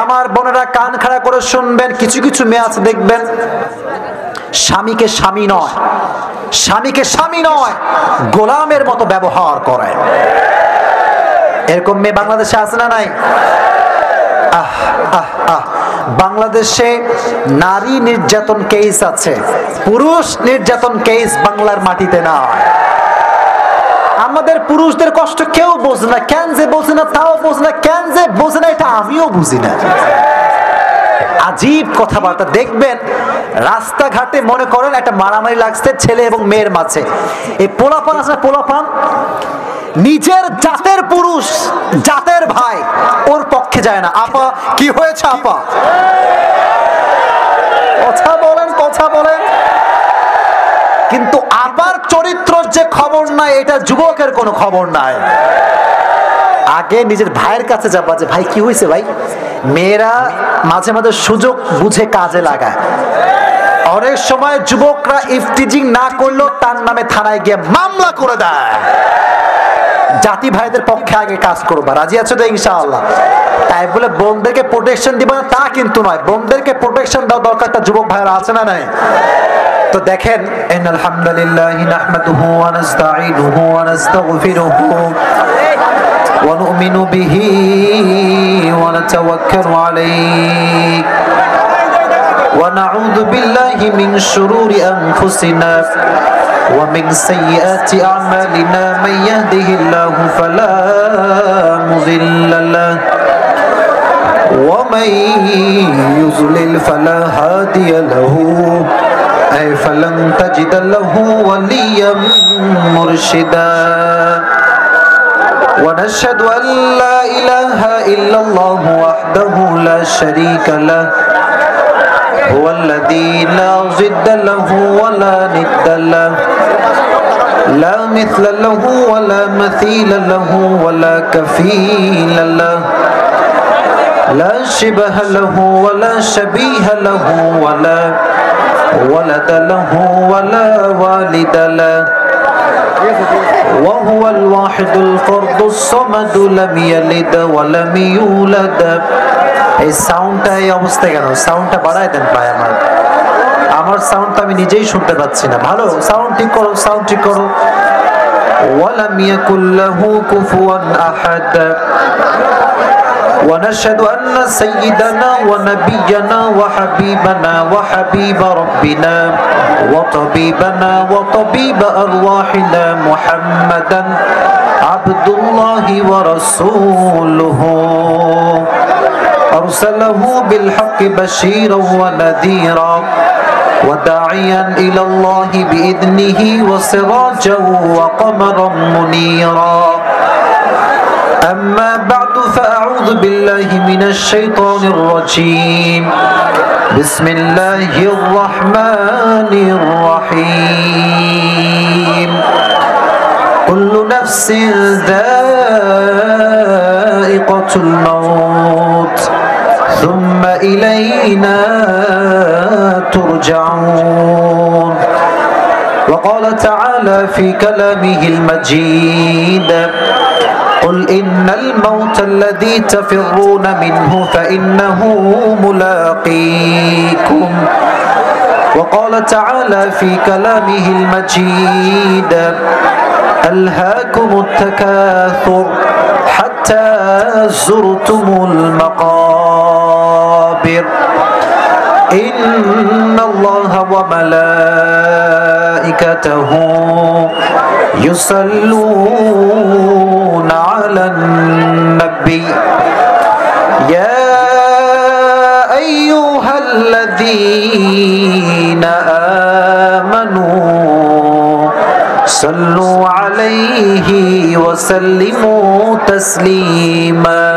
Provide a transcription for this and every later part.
আমার বোনেরা কান খাড়া করে শুনবেন, কিছু কিছু মেয়ে আছে দেখবেন স্বামীকে স্বামী নয়, স্বামীকে স্বামী নয় গোলামের মতো ব্যবহার করে। এরকম মেয়ে বাংলাদেশে আছে না নাই? বাংলাদেশে নারী নির্যাতন কেস আছে, পুরুষ নির্যাতন কেস বাংলার মাটিতে নয়। আমাদের পুরুষদের কষ্ট কেউ বোঝে না, কেন যে বোঝে না তাও বোঝে না, কেন যে বোঝে না এটা আমিও বুঝি না। আজীব কথাবার্তা দেখবেন রাস্তাঘাটে, মনে করেন একটা মারামারি লাগছে ছেলে এবং মেয়ের মাঝে, এই পোলাপান আছে, পোলাপান নিজের জাতের পুরুষ, জাতের ভাই ওর পক্ষে যায় না। আপা কি হয়েছে আপা, কথা বলেন, কথা বলেন। কিন্তু আবার চরিত্রের যে খবর নাই, এটা যুবকের কোনো খবর নাই। আগে নিজের ভাইয়ের কাছে যাবা যে ভাই কি হয়েছে ভাই। মেয়েরা মাঝে মাঝে সুযোগ বুঝে কাজে লাগায়। অনেক সময় যুবকরা ইফতিজিং না করলেও তার নামে থানায় গিয়ে মামলা করে দেয়। জাতি ভাইদের পক্ষে আগে কাজ করবা, রাজি আছো তো ইনশাআল্লাহ? তাই বলে বোনদেরকে প্রোটেকশন দিবা না তা কিন্তু নয়, বোনদেরকে প্রোটেকশন দেওয়া দরকার। একটা যুবক ভাইরা আছে না নাই? তো দেখেন, ইন্নাল হামদুলিল্লাহি নাহমাদুহু ওয়া নাস্তাঈনুহু ওয়া নাস্তাগফিরুহু ওয়া নু'মিনু বিহি ওয়া নাতাওয়াক্কালু আলাইহি ওয়া নাউযু বিল্লাহি মিন শুরুরি আনফুসিনা ওয়া মিন সাইয়্যাতি আ'মালিনা মান ইয়াহদিহিল্লাহু ফালা মুযিল্লা লাহু ওয়া মান ইউযলিল ফালা হাদিয়া লাহু فلن تجد له وليا مرشدا ونشهد أن لا إله إلا الله وحده لا شريك له هو الذي لا ضد له ولا ند له لا مثل له ولا مثيل له ولا كفيل له لا شبه له ولا شبيه له ولا ولد له ولا والد له وهو الواحد الفرد الصمد لم يلد ولم يولد। এই সাউন্ডটা এই অবস্থা কেন? সাউন্ডটা বাড়ায় দেন ভাই। আমার সাউন্ডটা আমি নিজেই শুনতে পাচ্ছি না। ভালো সাউন্ড ঠিক করো, সাউন্ড ঠিক করো। ولم يكن له كفوا أحد ونشهد أن سيدنا ونبينا وحبيبنا وحبيب ربنا وطبيبنا وطبيب أرواحنا محمدا عبد الله ورسوله أرسله بالحق بشيرا ونذيرا وداعيا إلى الله بإذنه وسراجا وقمرا منيرا أما بعد فأعوذ بالله من الشيطان الرجيم بسم الله الرحمن الرحيم كل نفس ذائقة الموت ثم إلينا ترجعون وقال تعالى في كلامه المجيد قل إن الموت الذي تفرون منه فإنه ملاقيكم وقال تعالى في كلامه المجيد ألهاكم التكاثر حتى زرتم المقابر إن الله وملائكته يصلون على النبي يا أيها الذين آمنوا صلوا عليه وسلموا تسليما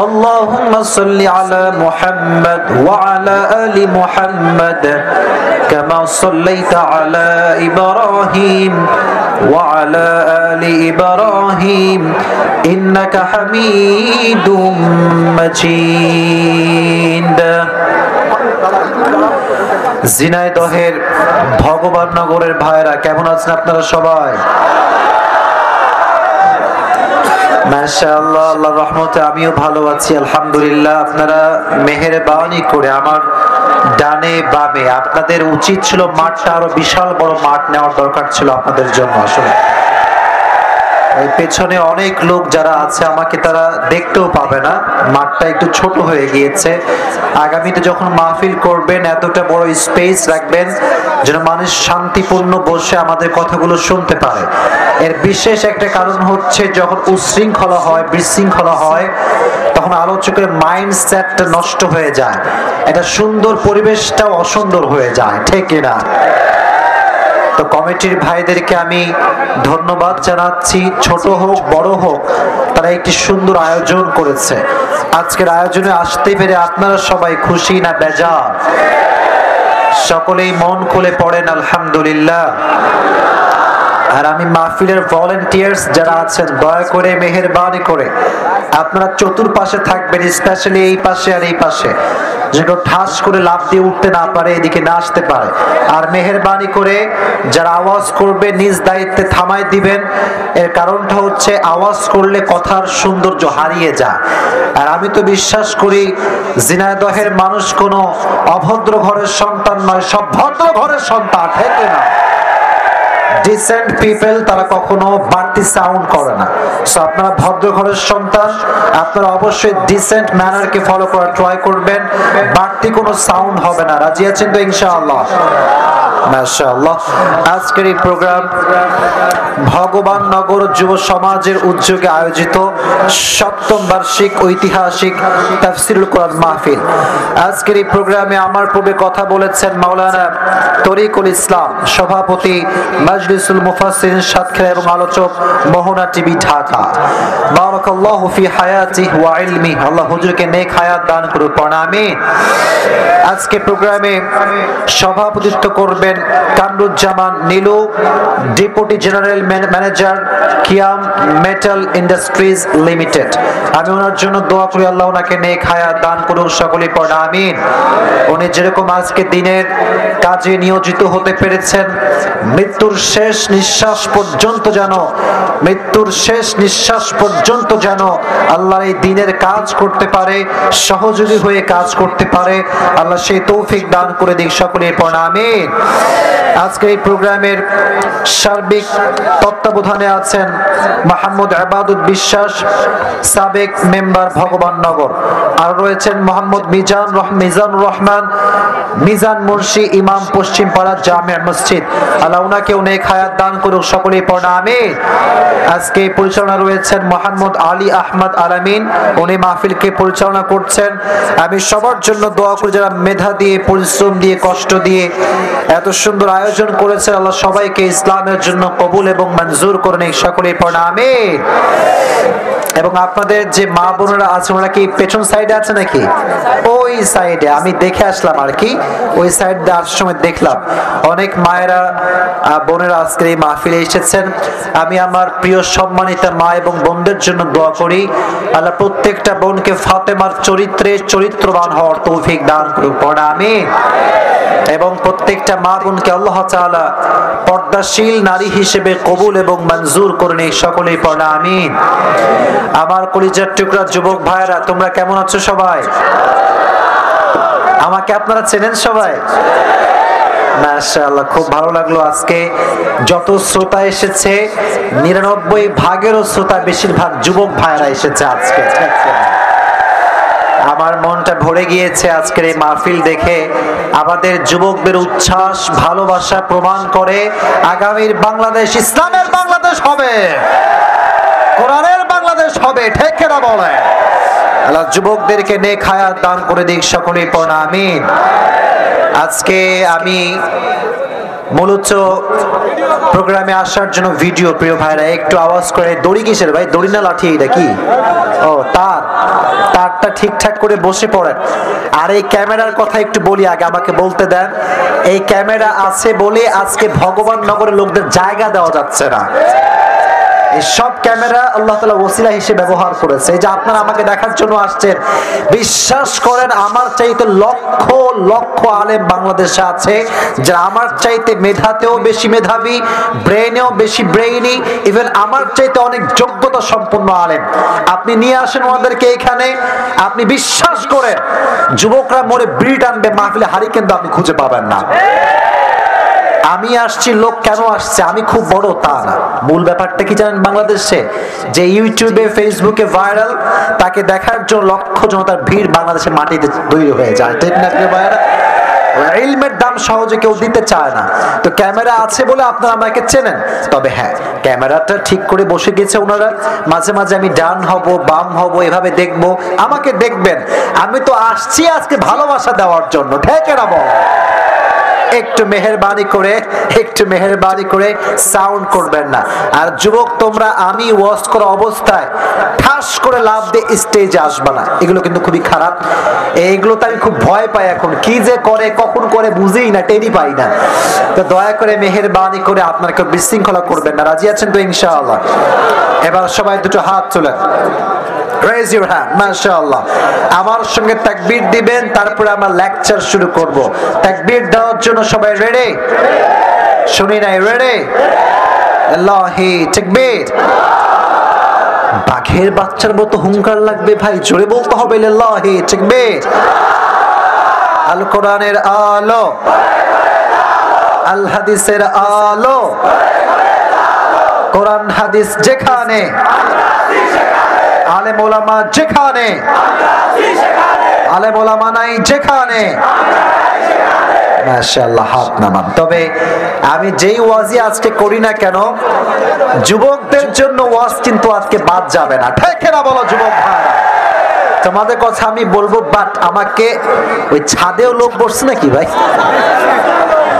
اللهم صل على محمد وعلى آل محمد كما صليت على إبراهيم وعلى آل إبراهيم إنك حميد مجيد। ঝিনাইদহের ভগবাননগরের ভাইরা কেমন আছেন আপনারা সবাই? মাশাআল্লাহ, আল্লাহর রহমতে আমিও ভালো আছি আলহামদুলিল্লাহ। আপনারা মেহেরবানি করে আমার ডানে বামে, আপনাদের উচিত ছিল মাঠটা আরো বিশাল বড় মাঠ নেওয়ার দরকার ছিল আপনাদের জন্য। আসলে এই পেছনে অনেক লোক যারা আছে আমাকে তারা দেখতেও পাবে না, মাঠটা একটু ছোট হয়ে গিয়েছে। আগামীতে যখন মাহফিল করবেন এতটা বড় স্পেস রাখবেন যেন মানুষ শান্তিপূর্ণ বসে আমাদের কথাগুলো শুনতে পারে। এর বিশেষ একটা কারণ হচ্ছে যখন উচ্ছৃঙ্খলা হয়, বিশৃঙ্খলা হয়, তখন আলোচকের মাইন্ডসেটটা নষ্ট হয়ে যায়, একটা সুন্দর পরিবেশটাও অসুন্দর হয়ে যায়, ঠিক কিনা? তো কমিটির ভাইদেরকে আমি ধন্যবাদ জানাচ্ছি, ছোট হোক বড় হোক তারা একটি সুন্দর আয়োজন করেছে। আজকের আয়োজনে আসতে পেরে আপনারা সবাই খুশি না বেজার? সকলেই মন খুলে পড়েন আলহামদুলিল্লাহ। আর আমি মাহফিলের ভলান্টিয়ার্স যারা আছেন দয়া করে মেহেরবানি করে আপনারা চতুর্পাশে থাকবেন, স্পেশালি এই পাশে আর এই পাশে, যে কেউ ঠাস করে লাফ দিয়ে উঠতে না পারে, এদিকে না আসতে পারে। আর মেহেরবানি করে যারা আওয়াজ করবে নিজ দায়িত্বে থামাই দিবেন। এর কারণটা হচ্ছে আওয়াজ করলে কথার সৌন্দর্য হারিয়ে যায়। আর আমি তো বিশ্বাস করি ঝিনাইদহের মানুষ কোনো অভদ্র ঘরের সন্তান নয়, সব ভদ্র ঘরের সন্তান, ঠিক না? ডিসেন্ট পিপল তারা কখনো বাড়তি সাউন্ড করে না। সো আপনারা ভদ্র ঘরের সন্তান, আপনারা অবশ্যই ডিসেন্ট ম্যানারকে ফলো করার ট্রাই করবেন, বাড়তি কোনো সাউন্ড হবে না। রাজি আছেন তো ইনশাআল্লাহ? মাশাআল্লাহ। আজকের এই প্রোগ্রাম ভগবান নগর যুব সমাজের উদ্যোগে আয়োজিত ৭ম বার্ষিক ঐতিহাসিক তাফসীরুল কোরআন মাহফিল। আজকের এই প্রোগ্রামে আমার পূর্বে কথা বলেছেন মাওলানা তরিকুল ইসলাম, সভাপতি মাজলিসুল মুফাসসিরিন সাতক্ষীরা এবং আলোচক মোহনা টিভি ঢাকা। বারাকাল্লাহু ফি হায়াতিহি ওয়া ইলমিহি, আল্লাহ হুজুরকে নেক হায়াত দান করুন, আমিন। আজকে প্রোগ্রামে সভাপতিত্ব করবেন Kamruzzaman Nilu, deputy general manager কিয়াম মেটাল ইন্ডাস্ট্রিজ লিমিটেড। আমি ওনার জন্য দোয়া করি আল্লাহ ওনাকে নেক হায়াত দান করুন, সকলেই পড়া আমিন। উনি যেরকম আজকে দিনের কাজে নিয়োজিত হতে পেরেছেন, মৃত্যুর শেষ নিঃশ্বাস পর্যন্ত যেন আল্লাহর এই দিনের কাজ করতে পারে, সহযোগী হয়ে কাজ করতে পারে, আল্লাহ সেই তৌফিক দান করে দিক, সকলেই পড়া আমিন। আজকে এই প্রোগ্রামের সার্বিক তত্ত্বাবধানে আছেন মোহাম্মদ আবাদুল বিশ্বাস, সাবেক মেম্বার ভগবান নগর। আর রয়েছেন মোহাম্মদ মিজানুর রহমান মিজান মুন্সি, ইমাম পশ্চিম পাড়া জামিয়া মসজিদ। আল্লাহ উনাকে অনেক হায়াত দান করুক, সকলেই পড়া আমিন। আজকে পরিচালনা রয়েছেন মোহাম্মদ আলী আহমদ আলামিন, উনি মাহফিলকে পরিচালনা করছেন। আমি সবার জন্য দোয়া করি যারা মেধা দিয়ে, পরিশ্রম দিয়ে, কষ্ট দিয়ে এত সুন্দর আয়োজন করেছেন, আল্লাহ সবাইকে ইসলামের জন্য কবুল এবং মঞ্জুর করেন, সকলেই পড়া আমিন। এবং আপনাদের যে মা বোনেরা আছে ওরা কি পেছন সাইডে আছে নাকি? ওই সাইডে আমি দেখে আসলাম আর কি, ওই সাইড দিয়ে আসার সময় দেখলাম অনেক মায়েরা বোনেরা আজকে এই মাহফিলে এসেছেন। আমি আমার প্রিয় সম্মানিতা মা এবং বোনদের জন্য দোয়া করি আল্লাহ প্রত্যেকটা বোনকে ফাতেমার চরিত্রে চরিত্রবান হওয়ার তৌফিক দান করুন, পড়া আমিন। এবং প্রত্যেকটা মা বোনকে আল্লাহ তাআলা পর্দাশীল নারী হিসেবে কবুল এবং মঞ্জুর করেন, সকলেই পড়া আমিন। আমার কলিজার টুকরা যুবক ভাইরা, তোমরা কেমন আছো সবাই? আমাকে আপনারা চেনেন সবাই? মাশাআল্লাহ, খুব ভালো লাগলো। আজকে যত শ্রোতা এসেছে ৯৯ ভাগেরও শ্রোতা বেশিরভাগ যুবক ভাইরা এসেছে আজকে। আমার মনটা ভরে গিয়েছে আজকের এই মাহফিল দেখে। আমাদের যুবকদের উচ্ছ্বাস, ভালোবাসা প্রমাণ করে আগামীর বাংলাদেশ ইসলামের বাংলাদেশ হবে, কোরআনের বাংলাদেশ হবে, ঠিক কিনা বলে? আল্লাহ যুবকদেরকে নেক হায়াত দান করে দিক, সকলেই পড়া আমিন। আজকে আমি মূলত প্রোগ্রামে আসার জন্য ভিডিও, প্রিয় ভাইরা একটু আওয়াজ করে, দড়ি কিসের ভাই? দড়ি না লাঠি? এটা কি? ও তারটা ঠিকঠাক করে বসে পড়েন। আর এই ক্যামেরার কথা একটু বলি আগে, আমাকে বলতে দেন। এই ক্যামেরা আছে বলে আজকে ভগবান নগরের লোকদের জায়গা দেওয়া যাচ্ছে না। এই সব ক্যামেরা আল্লাহ তাআলা ওসিলা হিসেবে ব্যবহার করেছে। এই যে আপনারা আমাকে দেখার জন্য আসছেন, বিশ্বাস করেন আমার চাইতে লক্ষ লক্ষ আলেম বাংলাদেশে আছে যারা আমার চাইতে মেধাতেও বেশি মেধাবী, ব্রেনেও বেশি ব্রেইনি, ইভেন আমার চাইতে অনেক যোগ্যতা সম্পন্ন আলেম। আপনি নিয়ে আসেন ওনাদেরকে এখানে, আপনি বিশ্বাস করেন যুবকরা মরে বিড়ি টানবে, মাহফিলে হারি কিন্তু আপনি খুঁজে পাবেন না। আমি আসছি, লোক কেন আসছে আমি খুব বড় তা না, মূল ব্যাপারটা কি জানেন? বাংলাদেশে যে ইউটিউবে ফেসবুকে ভাইরাল, তাকে দেখার জন্য লক্ষ জনতার ভিড় বাংলাদেশে মাটিতে তৈরি হয়ে যায়, ঠিক না ভাইরা? ইলমের দাম সহজে কেউ দিতে চায় না। তো ক্যামেরা আছে বলে আপনারা আমাকে চেনেন। তবে হ্যাঁ, ক্যামেরাটা ঠিক করে বসে গেছে ওনারা, মাঝে মাঝে আমি ডান হব বাম হব এভাবে দেখব, আমাকে দেখবেন। আমি তো আসছি আজকে ভালোবাসা দেওয়ার জন্য, ঠিক না বল? একটু মেহেরবানি করে সাউন্ড করবেন না। আর যুবক তোমরা আমি ওয়াজ করা অবস্থায় ঠাস করে লাভ দিয়ে স্টেজে আসবে না, এগুলো কিন্তু খুবই খারাপ। এইগুলোতে আমি খুব ভয় পাই, এখন কি যে করে কখন করে বুঝেই না, টেরই পাই না। তো দয়া করে মেহেরবানি করে আপনারা কেউ বিশৃঙ্খলা করবেন না। রাজি আছেন তো ইনশাআল্লাহ? এবার সবাই দুটো হাত তোলেন, raise your hand, মাশাআল্লাহ। আমার সঙ্গে তাকবীর দিবেন, তারপরে আমরা লেকচার শুরু করব। তাকবীর দেওয়ার জন্য সবাই রেডি? শুনি নাই, রেডি? আল্লাহি তাকবীর। বাঘের বাচ্চার মতো হুঙ্কার লাগবে ভাই, জোরে বলতে হবে আল্লাহি তাকবীর। আল কোরআনের আলো, আল হাদিসের আলো, কোরআন হাদিস যেখানে, আলেম ওলামা যেখানে, আলেম ওলামা নাই যেখানে, মাশাআল্লাহ হাত নামান। তবে আমি যেই ওয়াজই আজকে করি না কেন, যুবকদের জন্য ওয়াজ কিন্তু আজকে বাদ যাবে না, ঠিক না বলো যুবক ভাইরা? তোমাদের কথা আমি বলবো, বাট আমাকে ওই ছাদেও লোক বসছে নাকি ভাই?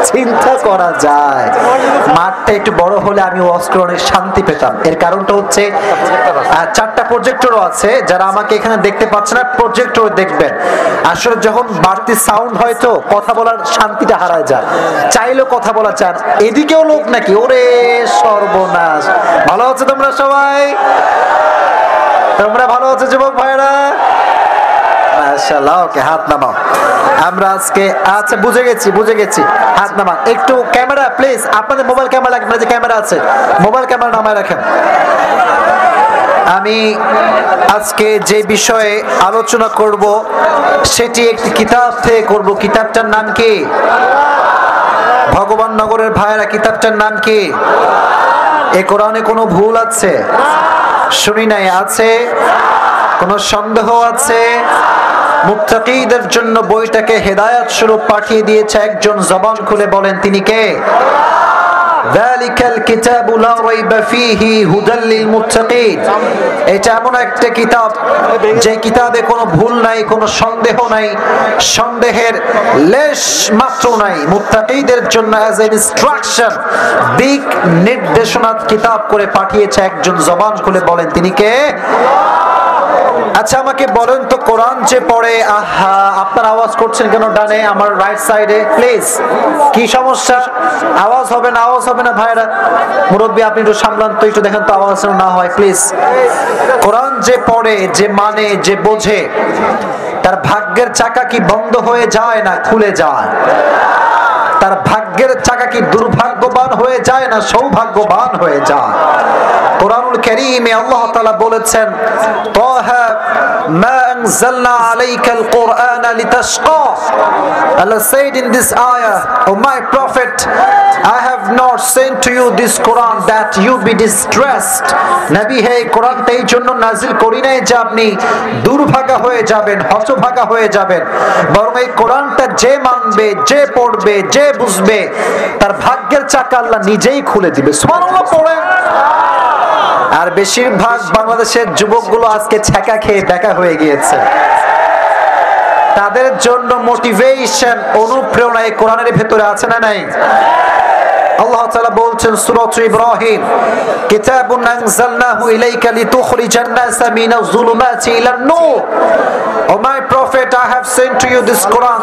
চিন্তা করা যায়, মাঠটা একটু বড় হলে আমি ওয়াজ করে অনেক শান্তি পেতাম। এর কারণটা হচ্ছে 4টা প্রজেক্টরও আছে, যারা আমাকে এখানে দেখতে পাচ্ছে না প্রজেক্টর দেখবেন। আসলে যখন বাড়তি সাউন্ড হয় তো কথা বলার শান্তিটা হারায় যায়, চাইলেও কথা বলা চান। এদিকেও লোক নাকি? ওরে সর্বনাশ। ভালো আছে তোমরা সবাই? তোমরা ভালো আছো যুবক ভাইরা? মাশাআল্লাহ, ওকে হাত নামাও। আমরা আজকে আচ্ছা বুঝে গেছি, হাত নামান। একটু ক্যামেরা প্লিজ, আপনাদের মোবাইল ক্যামেরা লাগবে, যে ক্যামেরা আছে মোবাইল ক্যামেরা নামায় রাখেন। আমি আজকে যে বিষয়ে আলোচনা করব সেটি একটি কিতাব থেকে করব। কিতাবটার নাম কি? ভগবান নগরের ভাইরা, কিতাবটার নাম কি? এ কোরআনে কোনো ভুল আছে? শুনি নাই, আছে? কোনো সন্দেহ আছে? মুত্তাকীদের জন্য বইটাকে হেদায়েত স্বরূপ পাঠিয়ে দিয়েছে একজন, জবান খুলে বলেন তিনি কে? যালিকাল কিতাবু লা রাইবা ফীহি হুদাল লিল মুত্তাকীন। এটা এমন একটা কিতাব যে কিতাবে কোনো ভুল নাই, কোনো সন্দেহ নাই, সন্দেহের লেশ মাত্র নাই। মুত্তাকীদের জন্য অ্যাজ এন ইনস্ট্রাকশন, দিক নির্দেশনা কিতাব করে পাঠিয়েছে একজন, জবান খুলে বলেন তিনি কে? আচ্ছা আমাকে বলেন তো, কোরআন যে পড়ে, আহা আপনার আওয়াজ করছেন কেন ডানে আমার রাইট সাইডে? প্লিজ, কি সমস্যা? আওয়াজ হবে না ভাইরা? মুরব্বী আপনি একটু সামলান তো, একটু দেখেন তো আওয়াজ না হয় প্লিজ। কোরআন যে পড়ে, যে মানে, যে বোঝে, তার ভাগ্যের চাকা কি বন্ধ হয়ে যায় না খুলে যায়? তার ভাগ্যের চাকা কি দুর্ভাগ্যবান হয়ে যায় না সৌভাগ্যবান হয়ে যায়? কোরআনুল কারীমে আল্লাহ তাআলা বলেছেন, তাহা মা আনজালনা আলাইকাল কুরআনা লিতাশকা। Allah said in this ayah, O my prophet, I have not sent to you this Quran that you be distressed. নবী হে, কোরআনটা এই জন্য নাজিল করি নাই যে আপনি দুর্ভাগা হয়ে যাবেন, হতভাগা হয়ে যাবেন, বরং এই কোরআনটা যে মানবে, যে পড়বে, যে বুঝবে, তার ভাগ্যের চাকা আল্লাহ নিজেই খুলে দিবে। সুবহানাল্লাহ পড়েন। আর বেশিরভাগ বাংলাদেশের যুবকগুলো আজকে ছ্যাঁকা খেয়ে বেকা হয়ে গিয়েছে। তাদের জন্য মোটিভেশন, অনুপ্রেরণা এই কোরআনের ভেতরে আছে না নাই? আল্লাহ তাআলা বলছেন সূরা ইব্রাহিম, কিতাবুন আনজালনাহু ইলাইকা লিতুখরিজান নাসা মিনাজ যুলুমাতি ইলান নূর। O my prophet, I have sent to you this Quran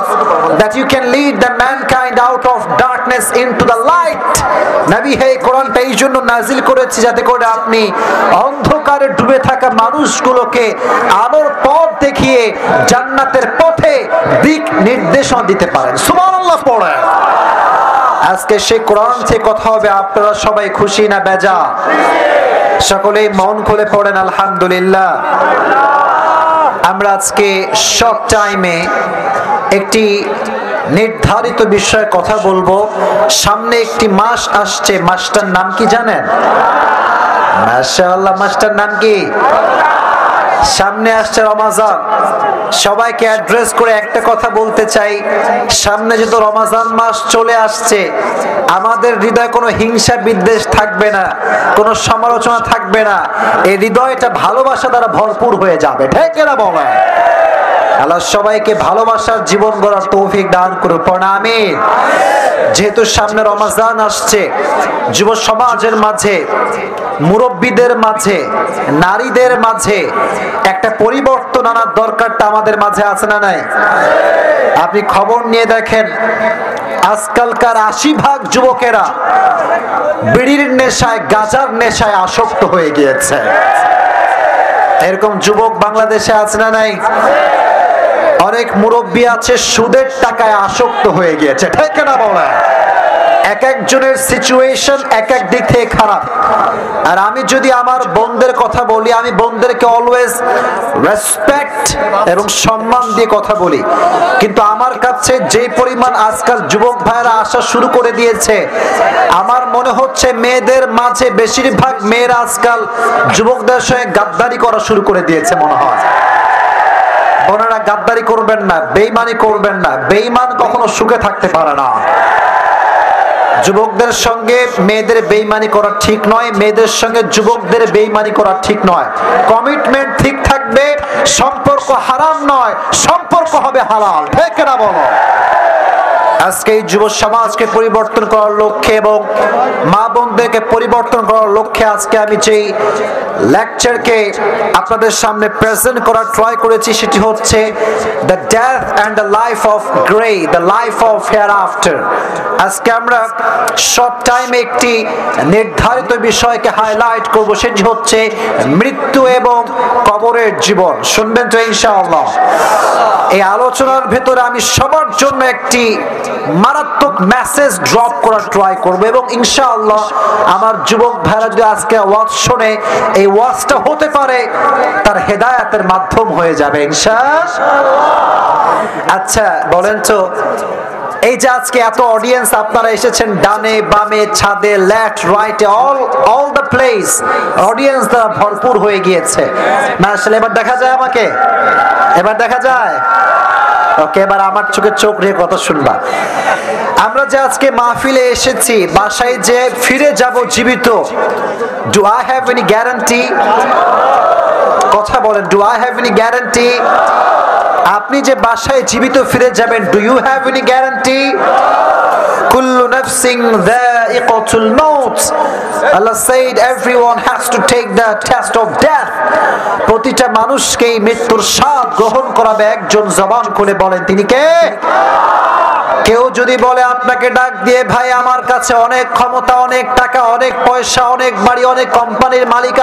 that you can lead the mankind out of darkness into the light. নবী হে কোরআনটা এই জন্য নাজিল করেছি যাতে করে আপনি অন্ধকারে ডুবে থাকা মানুষগুলোকে আলোর পথ দেখিয়ে জান্নাতের পথে দিক নির্দেশনা দিতে পারেন। সুবহানাল্লাহ পড়ে। আজকে সেই কোরআন থেকে কথা হবে, আপনারা সবাই খুশি না বেজা? সকলেই মন খুলে পড়েন আলহামদুলিল্লাহ। আমরা আজকে শর্ট টাইমে একটি নির্ধারিত বিষয়ে কথা বলবো। সামনে একটি মাস আসছে, মাসটার নাম কি জানেন? মাশাআল্লাহ, মাসটার নাম কি? সামনে আসছে রমাজান। সবাইকে অ্যাড্রেস করে একটা কথা বলতে চাই, সামনে যেহেতু রমাজান মাস চলে আসছে, আমাদের হৃদয়ে কোনো হিংসা বিদ্বেষ থাকবে না, কোনো সমালোচনা থাকবে না, এই হৃদয়টা ভালোবাসা দ্বারা ভরপুর হয়ে যাবে। ঠিক না বলেন? আল্লাহ সবাইকে ভালোবাসার জীবন গড়ার তৌফিক দান করুন, আমিন। যেহেতু সামনে রমাজান আসছে, যুব সমাজের মাঝে, মুরব্বীদের মাঝে, নারীদের মাঝে একটা পরিবর্তন আনার দরকারটা আমাদের মাঝে আছে না নাই? আপনি খবর নিয়ে দেখেন, আজকালকার ৮০% যুবকেরা বিড়ির নেশায়, গাঁজার নেশায় আসক্ত হয়ে গিয়েছে। এরকম যুবক বাংলাদেশে আছে না নাই? অনেক মুরব্বী আছে সুদের টাকায় আসক্ত হয়ে গিয়েছে। ঠিক না বলে? এক একজনের সিচুয়েশন এক এক দিক থেকে খারাপ। আর আমি যদি আমার বোনদের কথা বলি, আমি বোনদেরকে অলওয়েজ রেসপেক্ট এবং সম্মান দিয়ে কথা বলি, কিন্তু আমার কাছে যে পরিমাণ আজকাল যুবক ভাইয়েরা আসা শুরু করে দিয়েছে, আমার মনে হচ্ছে মেয়েদের মাঝে বেশিরভাগ মেয়েরা আজকাল যুবকদের সঙ্গে গাদ্দারি করা শুরু করে দিয়েছে মনে হয়। ওনারা গাদ্দারি করবেন না, বেঈমানি করবেন না। বেঈমান কখনো সুখে থাকতে পারে না। যুবকদের সঙ্গে মেয়েদের বেঈমানি করা ঠিক নয়, মেয়েদের সঙ্গে যুবকদের বেঈমানি করা ঠিক নয়। কমিটমেন্ট ঠিক থাকবে, সম্পর্ক হারাম নয়, সম্পর্ক হবে হালাল। ঠিক না বলো? আজকে এই যুব সমাজকে পরিবর্তন করার লক্ষ্যে এবং মা বোনদেরকে পরিবর্তন করার লক্ষ্যে আজকে আমি যেই লেকচারকে আপনাদের সামনে প্রেজেন্ট করার ট্রাই করেছি, সেটি হচ্ছে the death and the life of grey, the life of hair after. আজকে আমরা শর্ট টাইমে একটি নির্ধারিত বিষয়কে হাইলাইট করব, সেটি হচ্ছে মৃত্যু এবং কবরের জীবন। শুনবেন তো ইনশাআল্লাহ? এই আলোচনার ভেতরে আমি সবার জন্য একটি মারাত্মক মেসেজ ড্রপ করার ট্রাই করব, এবং ইনশাআল্লাহ আমার যুবক ভাইরা যদি আজকে ওয়াজ শুনে, এই ওয়াজটা হতে পারে তার হেদায়েতের মাধ্যম হয়ে যাবে ইনশাআল্লাহ। আচ্ছা বলেন তো, এই যে আজকে এত অডিয়েন্স আপনারা এসেছেন, ডানে বামে ছাদে লেফট রাইটে অল দ্য প্লেস অডিয়েন্স দ্বারা ভরপুর হয়ে গিয়েছে। আসলে এবার দেখা যায় আমাকে? এবার দেখা যায়? ওকে, এবার আমার চোখে চোখ রেখে কথা শুনবা। আমরা যে আজকে মাহফিলে এসেছি, বাসায় যে ফিরে যাব জীবিত, do I have any guarantee? কথা বলেন, do I have any guarantee? আপনি যে বাসায় জীবিত ফিরে যাবেন, do you have any guarantee? কুল্লু নাফসিন যায়িকাতুল মাউত। Allah said everyone has to take the test of death. প্রতিটা মানুষকে মৃত্যুর স্বাদ গ্রহণ করাবে একজন। জবান খুলে বলেন তিনি কে? কেউ যদি বলে আপনাকে ডাক দিয়ে, ভাই আমার কাছে অনেক ক্ষমতা, অনেক টাকা, অনেক পয়সা, অনেক বাড়ি, অনেক কোম্পানির মালিক,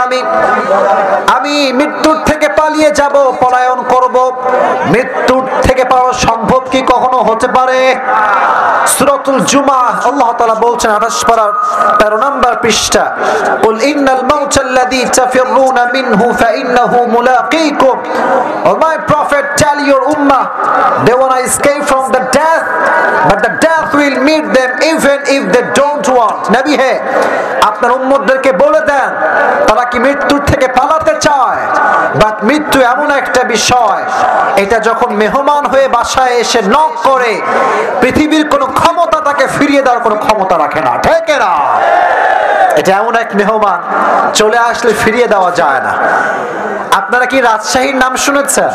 আমি মৃত্যুর থেকে পালিয়ে যাব, পলায়ন করব, মৃত্যুর থেকে পাওয়া সম্ভব কি কখনো হতে পারে? সূরাতুল জুমা আল্লাহ তাআলা বলছেন 28 পারা 13 নম্বর পৃষ্ঠা, কুল ইন্নাল মাউতাল্লাযী তাফিরুনা মিনহু ফাইন্নাহু মুলাকীকুম। O my prophet, tell your উম্মাহ they wanna escape from the death, but the death will meet them even if they don't want. নবী হে, আপনার উম্মতদেরকে বলে দেন, তারা কি মৃত্যুর থেকে পালাতে চায়? বাট মৃত্যু এমন একটা বিষয়, এটা যখন মেহমান হয়ে বাসায় এসে নক করে, পৃথিবীর কোনো ক্ষমতা তাকে ফিরিয়ে দেওয়ার কোনো ক্ষমতা রাখে না। ঠিক না? এটা এমন এক মেহমান, চলে আসলে ফিরিয়ে দেওয়া যায় না। আপনারা কি রাজশাহীর নাম শুনেছেন?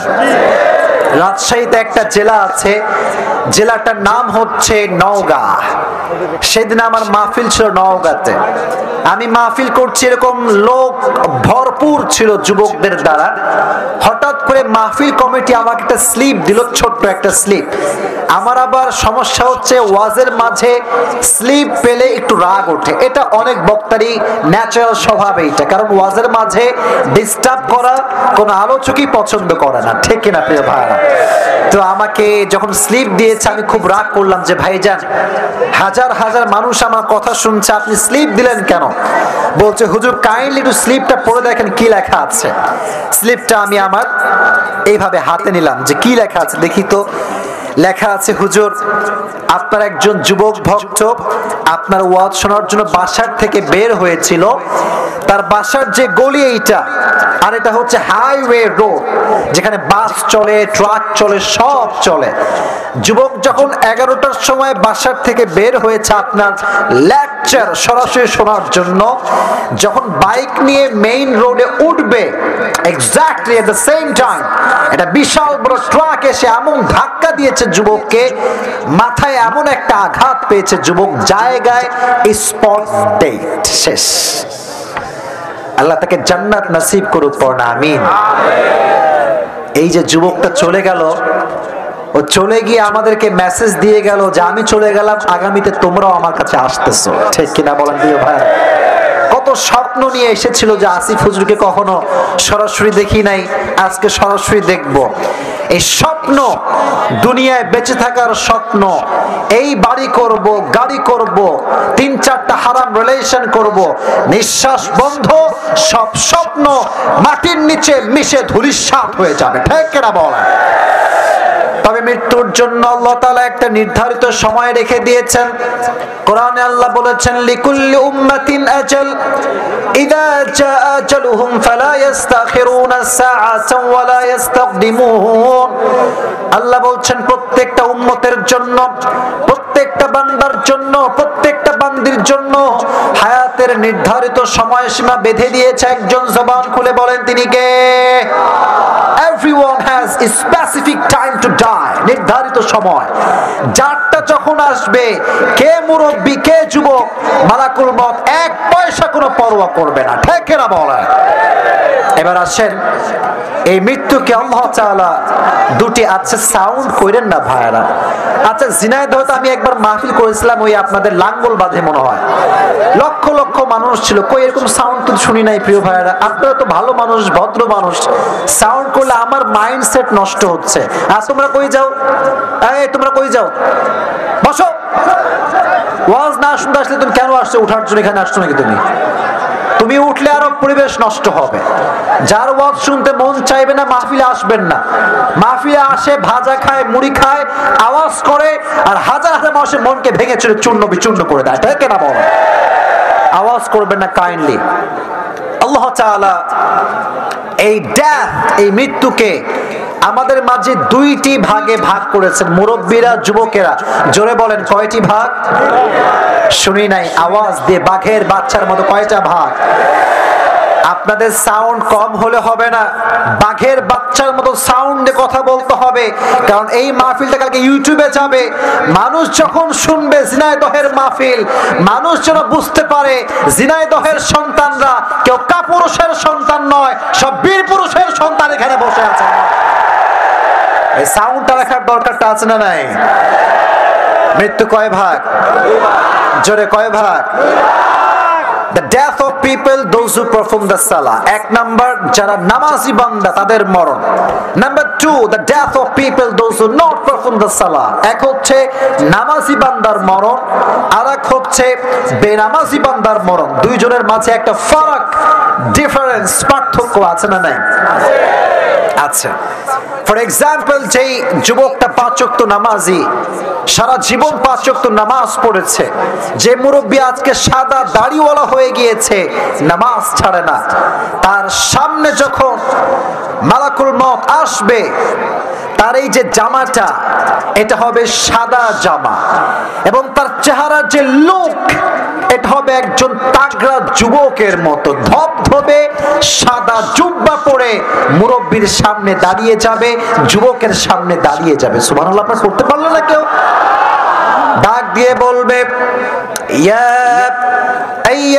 রাজশাহীতে একটা জেলা আছে, জেলাটার নাম হচ্ছে নওগাঁ। সেদিন আমার মাহফিল ছিল নওগাঁতে। আমি মাহফিল করছি, এরকম লোক ভরপুর ছিল যুবকদের দ্বারা। হঠাৎ করে পরে মাহফিল কমিটি আমাকে একটা স্লিপ দিল, ছোট্ট একটা স্লিপ। আমার আবার সমস্যা হচ্ছে ওয়াজের মাঝে স্লিপ পেলে একটু রাগ ওঠে, এটা অনেক বক্তারই ন্যাচারাল স্বভাব এইটা, কারণ ওয়াজের মাঝে ডিস্টার্ব করা কোনো আলোচকই পছন্দ করে না, ঠিক কিনা প্রিয় ভাইরা? তো আমাকে যখন স্লিপ দিয়েছে আমি খুব রাগ করলাম যে ভাইজান, হাজার হাজার মানুষ আমার কথা শুনছে, আপনি স্লিপ দিলেন কেন? বলছে হুজুর কাইন্ডলি একটু স্লিপটা পড়ে দেখেন কি লেখা আছে। স্লিপটা আমি আমার এইভাবে হাতে নিলাম যে কি লেখা আছে দেখি তো। লেখা আছে, হুজুর আপনার একজন যুবক ভক্ত আপনার ওয়াজ শোনার জন্য বাসার থেকে বের হয়েছিল, তার বাসার যে গলি এইটা, আর এটা হচ্ছে হাইওয়ে রোড যেখানে বাস চলে, ট্রাক চলে, সব চলে। যুবক যখন 11টার সময় বাসার থেকে বের হয়েছে আপনার লেকচার সরাসরি শোনার জন্য, যখন বাইক নিয়ে মেইন রোডে উঠবে exactly at the same time একটা বিশাল বড় ট্রাক এসে এমন ধাক্কা দিয়েছে যুবককে, মাথায় এমন একটা আঘাত পেয়েছে যুবক, জায়গায় স্পট ডেট শেষ। আল্লাহ তাকে জান্নাত নসিব করুক, পড়না আমিন। এই যে যুবকটা চলে গেল, ও চলে গিয়ে আমাদেরকে মেসেজ দিয়ে গেল যে আমি চলে গেলাম, আগামীতে তোমরাও আমার কাছে আসতেছো, ঠিক কিনা বলেন প্রিয় ভাই? কত স্বপ্ন নিয়ে এসেছিল যে আসিফ হুজুরকে কখনো সরাসরি দেখি নাই, আজকে সরাসরি দেখব। এই স্বপ্ন, দুনিয়ায় বেঁচে থাকার স্বপ্ন, এই বাড়ি করব, গাড়ি করব, 3-4টা হারাম রিলেশন করব, নিঃশ্বাস বন্ধ, সব স্বপ্ন মাটির নিচে মিশে ধূলিসাৎ হয়ে যাবে, ঠিক কিনা বলেন? তবে মৃত্যুর জন্য আল্লাহ তাআলা একটা নির্ধারিত সময় রেখে দিয়েছেন। কোরআনে আল্লাহ বলেছেন, লিকুল্লি উম্মাতিন আজাল ইযা জা আজালুহুম ফালা ইস্তাখিরুনা সাআতান ওয়া লা ইস্তাকদিমুন। আল্লাহ বলছেন প্রত্যেকটা উম্মতের জন্য, প্রত্যেকটা বান্দার জন্য, প্রত্যেকটা বান্দির জন্য হায়াতের নির্ধারিত সময়সীমা বেঁধে দিয়েছে একজন। জবান খুলে বলেন তিনি কে? Everyone has a specific time to die, নির্ধারিত সময়। যারটা যখন আসবে, কে মুরব্বী কে যুবক, মালাকুল মউত এক পয়সা কোনো পরোয়া করবে না, ঠিক কিনা বলেন? এবার আসেন, এই মৃত্যুকে আল্লাহ তাআলা দুটি, আচ্ছা সাউন্ড করেন না ভাইরা, আচ্ছা ঝিনাইদহে তো আমি একবার মাহফিল করেছিলাম, ওই আপনাদের লাঙ্গল বাঁধে মনে হয়, লক্ষ লক্ষ মানুষ ছিল, কই এরকম সাউন্ড তো শুনি নাই প্রিয় ভাইরা। আপনারা তো ভালো মানুষ, ভদ্র মানুষ, সাউন্ড করলে আমার মাইন্ডসেট নষ্ট হচ্ছে। আর তোমরা কই যাও? এই তোমরা কই যাও? বসো। ওয়াজ না শুনতে আসলে তুমি কেন আসছো? উঠার জন্য এখানে আসছো নাকি তুমি? তুমি উঠলে আরো পরিবেশ নষ্ট হবে। যার ওয়াজ শুনতে মন চাইবে না মাহফিলে আসবেন না। মাহফিলে আসে ভাজা খায়, মুড়ি খায়, আওয়াজ করে, আর হাজার হাজার মানুষের মনকে ভেঙে চলে চূর্ণ বিচূর্ণ করে দেয়, তাই কেনা বল? আওয়াজ করবেন না কাইন্ডলি। আল্লাহ তাআলা এই ডেথ, এই মৃত্যুকে আমাদের মাঝে দুইটি ভাগে ভাগ করেছেন, মুরব্বীরা, যুবকেরা। জোরে বলেন কয়টি ভাগ? শুনি নাই, আওয়াজ দিয়ে বাঘের বাচ্চার মতো কয়টা ভাগ? আপনাদের সাউন্ড কম হলে হবে না, বাঘের বাচ্চার মতো সাউন্ডে কথা বলতে হবে, কারণ এই মাহফিলটা কালকে ইউটিউবে যাবে। মানুষ যখন শুনবে ঝিনাইদহের মাহফিল, মানুষ যেন বুঝতে পারে ঝিনাইদহের সন্তানরা কেউ কাপুরুষের সন্তান নয়, সব বীর পুরুষের সন্তান এখানে বসে আছে। এই সাউন্ডটা রাখার দরকারটা আছে না নাই? মৃত্যু কয় ভাগ? জোরে কয় ভাগ? The death of people, those who perform the salah. এক নাম্বার, যারা নামাজি বান্দা তাদের মরণ। Number 2, the death of people, those who not perform the salah. এক হচ্ছে নামাজি বান্দার মরণ, আর এক হচ্ছে বেনামাজি বান্দার মরণ। দুইজনের মাঝে একটা ফারাক, ডিফারেন্স, পার্থক্য আছে না নাই? আছে। ফর এক্সাম্পল, যেই যুবকটা 5 ওয়াক্ত নামাজি, সারা জীবন 5 ওয়াক্ত নামাজ পড়েছে, যে মুরব্বী আজকে সাদা দাড়িওয়ালা হয়ে গিয়েছে, নামাজ ছাড়ে না, তার সামনে যখন মালাকুল মউত আসবে, তার এই যে জামাটা, এটা হবে সাদা জামা, এবং তার চেহারার যে লুক, এটা হবে একজন তাগড়া যুবকের মতো, ধবধবে সাদা জুব্বা পরে মুরব্বীর সামনে দাঁড়িয়ে যাবে, যুবকের সামনে দাঁড়িয়ে যাবে। সুবহানাল্লাহ, আপনারা করতে পারলো না কেউ? ডাক দিয়ে বলবে, ইয়া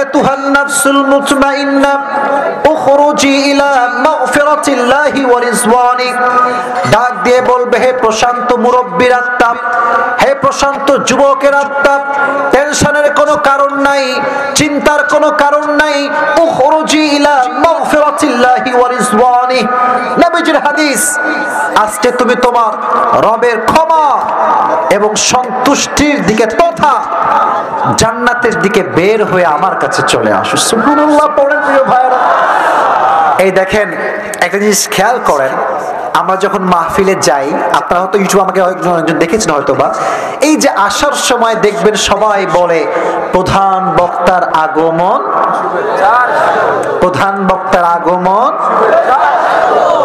আইয়াতুহান নাফসুল মুতমাইন্নাহ উখরুজি ইলা মাগফিরাতিল্লাহি ওয়া রিজওয়ানি, ডাক দিয়ে বলবে হে প্রশান্ত মুরব্বির আত্মা, হে প্রশান্ত যুবকের আত্মা, টেনশনের কোনো কারণ নাই, চিন্তার কোনো কারণ নাই। উখরুজি ইলা মাগফিরাতিল্লাহি ওয়া রিজওয়ানি, নবীজির হাদিস, আজকে তুমি তোমার রবের ক্ষমা এবং সন্তুষ্টির দিকে তথা জান্নাতের দিকে বের হয়ে আমার কাছে চলে আসো। সুবহানাল্লাহ পড়েন প্রিয় ভাইরা। এই দেখেন একটা জিনিস খেয়াল করেন, আমরা যখন মাহফিলে যাই, আপনারা হয়তো ইউটিউবে আমাকে একজন দেখেছেন হয়তো বা, এই যে আসার সময় দেখবেন সবাই বলে প্রধান বক্তার আগমন, প্রধান বক্তার আগমন,